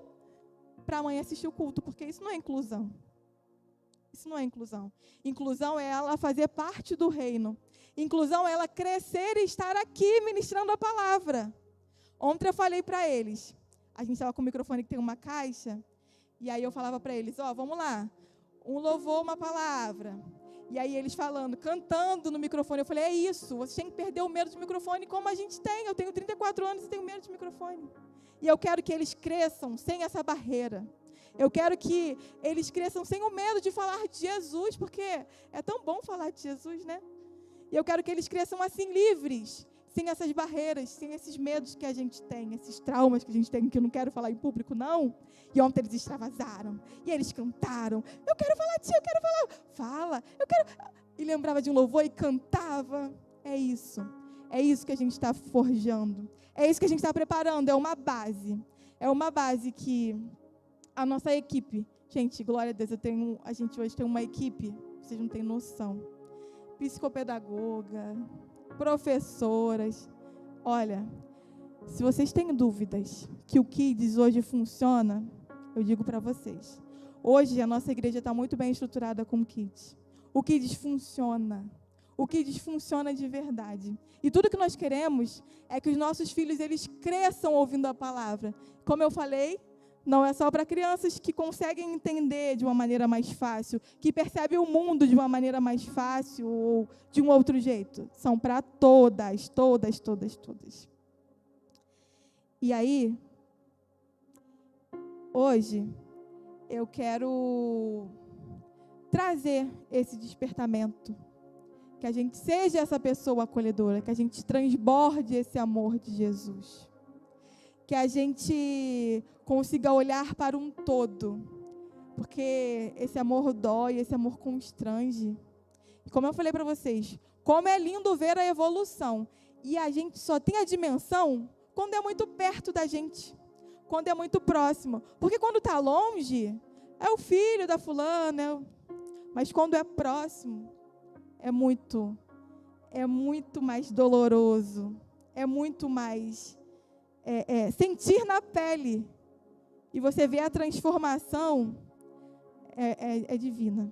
para amanhã assistir o culto, porque isso não é inclusão. Isso não é inclusão. Inclusão é ela fazer parte do reino. Inclusão é ela crescer e estar aqui ministrando a palavra. Ontem eu falei para eles, a gente estava com o microfone que tem uma caixa, e aí eu falava para eles, vamos lá, um louvor, uma palavra. E aí eles falando, cantando no microfone. Eu falei, é isso, você tem que perder o medo de microfone como a gente tem. Eu tenho 34 anos e tenho medo de microfone. E eu quero que eles cresçam sem essa barreira. Eu quero que eles cresçam sem o medo de falar de Jesus, porque é tão bom falar de Jesus, né? E eu quero que eles cresçam assim, livres, sem essas barreiras, sem esses medos que a gente tem, esses traumas que a gente tem, que eu não quero falar em público, não. E ontem eles extravasaram, e eles cantaram. Eu quero falar de ti, eu quero falar. Fala, eu quero... E lembrava de um louvor e cantava. É isso que a gente está forjando. É isso que a gente está preparando, é uma base. É uma base que a nossa equipe... Gente, glória a Deus, a gente hoje tem uma equipe, vocês não têm noção. Psicopedagoga, professoras. Olha, se vocês têm dúvidas que o Kids hoje funciona, eu digo para vocês. Hoje a nossa igreja está muito bem estruturada com o Kids. O Kids funciona. O Kids funciona de verdade. E tudo que nós queremos é que os nossos filhos eles cresçam ouvindo a palavra. Como eu falei, não é só para crianças que conseguem entender de uma maneira mais fácil, que percebem o mundo de uma maneira mais fácil ou de um outro jeito. São para todas, todas, todas, todas. E aí, hoje, eu quero trazer esse despertamento. Que a gente seja essa pessoa acolhedora, que a gente transborde esse amor de Jesus. Que a gente consiga olhar para um todo, porque esse amor dói, esse amor constrange. E como eu falei para vocês, como é lindo ver a evolução. E a gente só tem a dimensão quando é muito perto da gente, quando é muito próximo. Porque quando está longe, é o filho da fulana, mas quando é próximo, é muito mais doloroso, é muito mais... sentir na pele, e você vê a transformação, é divina.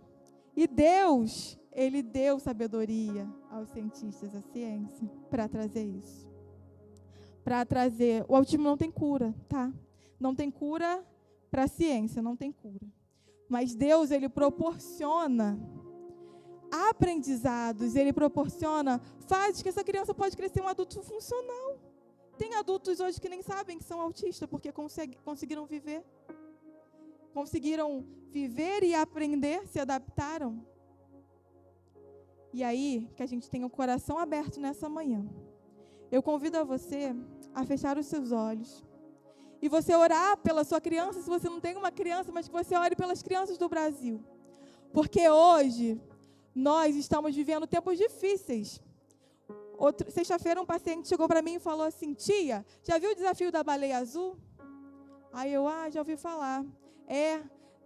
E Deus, Ele deu sabedoria aos cientistas, à ciência, para trazer isso. Para trazer, o autismo não tem cura, tá? Não tem cura para a ciência, não tem cura. Mas Deus, Ele proporciona aprendizados, Ele proporciona fases que essa criança pode crescer um adulto funcional. Tem adultos hoje que nem sabem que são autistas, porque conseguiram viver. Conseguiram viver e aprender, se adaptaram. E aí, que a gente tenha o coração aberto nessa manhã. Eu convido a você a fechar os seus olhos. E você orar pela sua criança, se você não tem uma criança, mas que você ore pelas crianças do Brasil. Porque hoje, nós estamos vivendo tempos difíceis. Sexta-feira um paciente chegou para mim e falou assim, tia, já viu o desafio da baleia azul? Aí eu, já ouvi falar.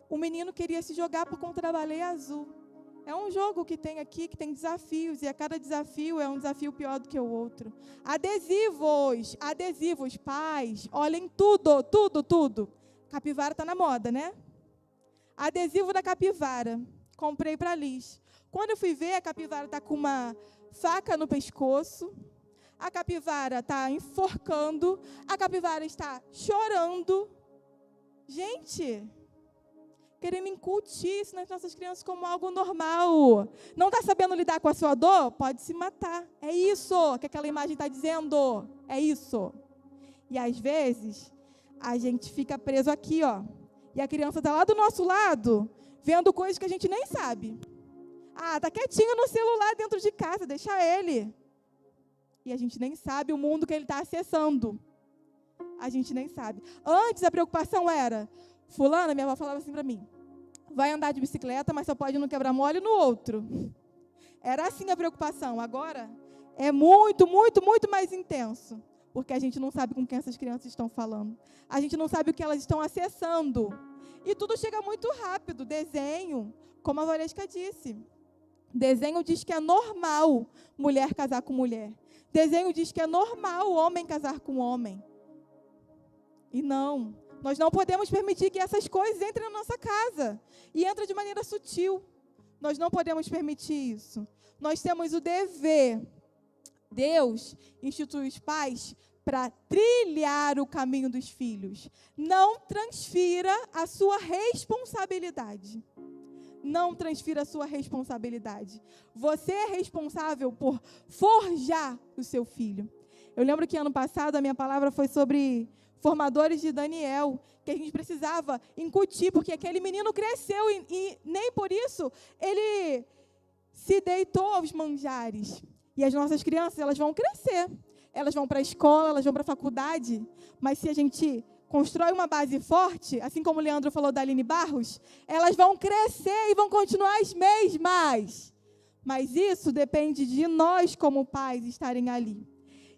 O menino queria se jogar por conta da baleia azul. É um jogo que tem aqui, que tem desafios, e a cada desafio é um desafio pior do que o outro. Adesivos, pais, olhem tudo. Capivara está na moda, né? Adesivo da capivara, comprei para Liz. Quando eu fui ver, a capivara está com uma faca no pescoço, a capivara está enforcando, a capivara está chorando. Gente, querendo incutir isso nas nossas crianças como algo normal. Não está sabendo lidar com a sua dor? Pode se matar. É isso que aquela imagem está dizendo. É isso. E às vezes, a gente fica preso aqui, ó. E a criança está lá do nosso lado, vendo coisas que a gente nem sabe. Está quietinho no celular dentro de casa, deixa ele. E a gente nem sabe o mundo que ele está acessando. A gente nem sabe. Antes a preocupação era, fulana, minha avó falava assim para mim, vai andar de bicicleta, mas só pode não quebrar mole no outro. Era assim a preocupação. Agora é muito, muito, muito mais intenso. Porque a gente não sabe com quem essas crianças estão falando. A gente não sabe o que elas estão acessando. E tudo chega muito rápido. Desenho, como a Valesca disse. Desenho diz que é normal mulher casar com mulher. Desenho diz que é normal homem casar com homem. E não, nós não podemos permitir que essas coisas entrem na nossa casa. E entrem de maneira sutil. Nós não podemos permitir isso. Nós temos o dever. Deus institui os pais para trilhar o caminho dos filhos. Não transfira a sua responsabilidade. não transfira a sua responsabilidade. Você é responsável por forjar o seu filho. Eu lembro que ano passado a minha palavra foi sobre formadores de Daniel, que a gente precisava incutir, porque aquele menino cresceu e nem por isso ele se deitou aos manjares. E as nossas crianças, elas vão crescer. Elas vão para a escola, elas vão para a faculdade, mas se a gente constrói uma base forte, assim como o Leandro falou da Aline Barros, elas vão crescer e vão continuar as mesmas. Mas isso depende de nós, como pais, estarem ali.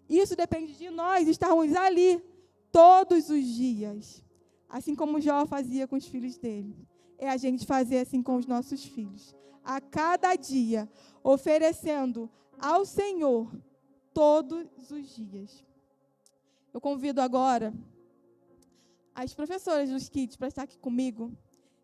Isso depende de nós estarmos ali todos os dias. Assim como Jó fazia com os filhos dele. É a gente fazer assim com os nossos filhos. A cada dia, oferecendo ao Senhor todos os dias. Eu convido agora as professoras dos Kids para estar aqui comigo,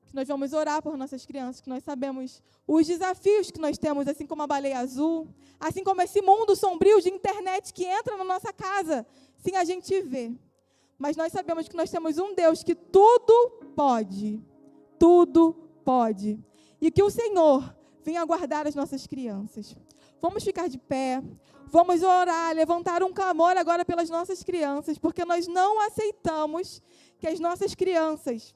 que nós vamos orar por nossas crianças, que nós sabemos os desafios que nós temos, assim como a baleia azul, assim como esse mundo sombrio de internet que entra na nossa casa sem a gente ver. Mas nós sabemos que nós temos um Deus que tudo pode, e que o Senhor venha guardar as nossas crianças. Vamos ficar de pé, vamos orar, levantar um clamor agora pelas nossas crianças, porque nós não aceitamos que as nossas crianças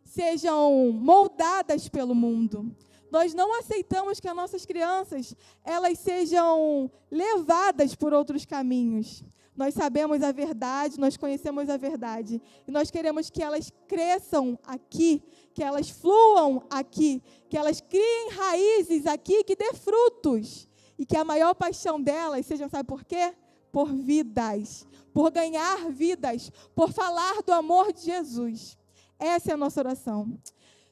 sejam moldadas pelo mundo. Nós não aceitamos que as nossas crianças elas sejam levadas por outros caminhos. Nós sabemos a verdade, nós conhecemos a verdade. E nós queremos que elas cresçam aqui, que elas fluam aqui, que elas criem raízes aqui, que dê frutos. E que a maior paixão delas seja, sabe por quê? Por vidas, por ganhar vidas, por falar do amor de Jesus. Essa é a nossa oração.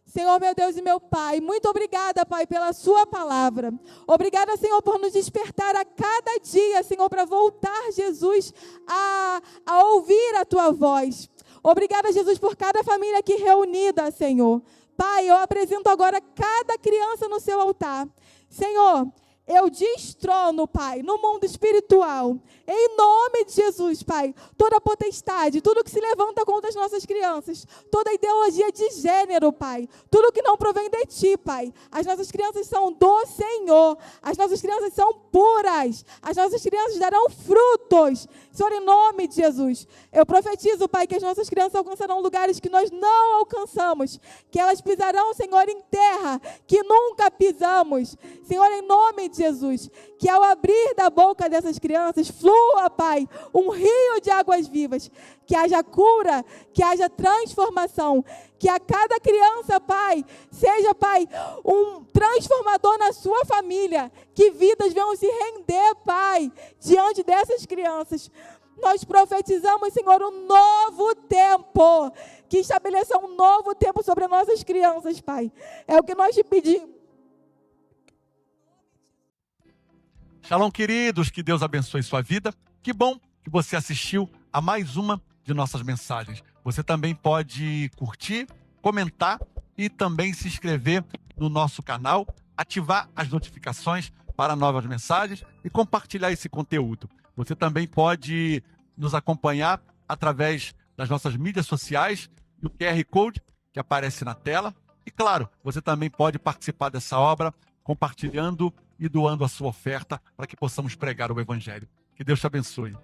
Senhor, meu Deus e meu Pai, muito obrigada, Pai, pela sua palavra. Obrigada, Senhor, por nos despertar a cada dia, Senhor, para voltar, Jesus, a ouvir a tua voz. Obrigada, Jesus, por cada família aqui reunida, Senhor. Pai, eu apresento agora cada criança no seu altar. Senhor, eu destrono, Pai, no mundo espiritual, em nome de Jesus, Pai, toda potestade, tudo que se levanta contra as nossas crianças, toda ideologia de gênero, Pai, tudo que não provém de Ti, Pai. As nossas crianças são do Senhor, as nossas crianças são puras, as nossas crianças darão frutos. Senhor, em nome de Jesus, eu profetizo, Pai, que as nossas crianças alcançarão lugares que nós não alcançamos, que elas pisarão, Senhor, em terra que nunca pisamos. Senhor, em nome de Jesus, que ao abrir da boca dessas crianças flua, Pai, um rio de águas vivas, que haja cura, que haja transformação, que a cada criança, Pai, seja, Pai, um transformador na sua família, que vidas venham se render, Pai, diante dessas crianças. Nós profetizamos, Senhor, um novo tempo, que estabeleça um novo tempo sobre as nossas crianças, Pai. É o que nós te pedimos. Shalom, queridos, que Deus abençoe sua vida. Que bom que você assistiu a mais uma de nossas mensagens. Você também pode curtir, comentar e também se inscrever no nosso canal, ativar as notificações para novas mensagens e compartilhar esse conteúdo. Você também pode nos acompanhar através das nossas mídias sociais e o QR Code que aparece na tela. E claro, você também pode participar dessa obra compartilhando e doando a sua oferta para que possamos pregar o Evangelho. Que Deus te abençoe.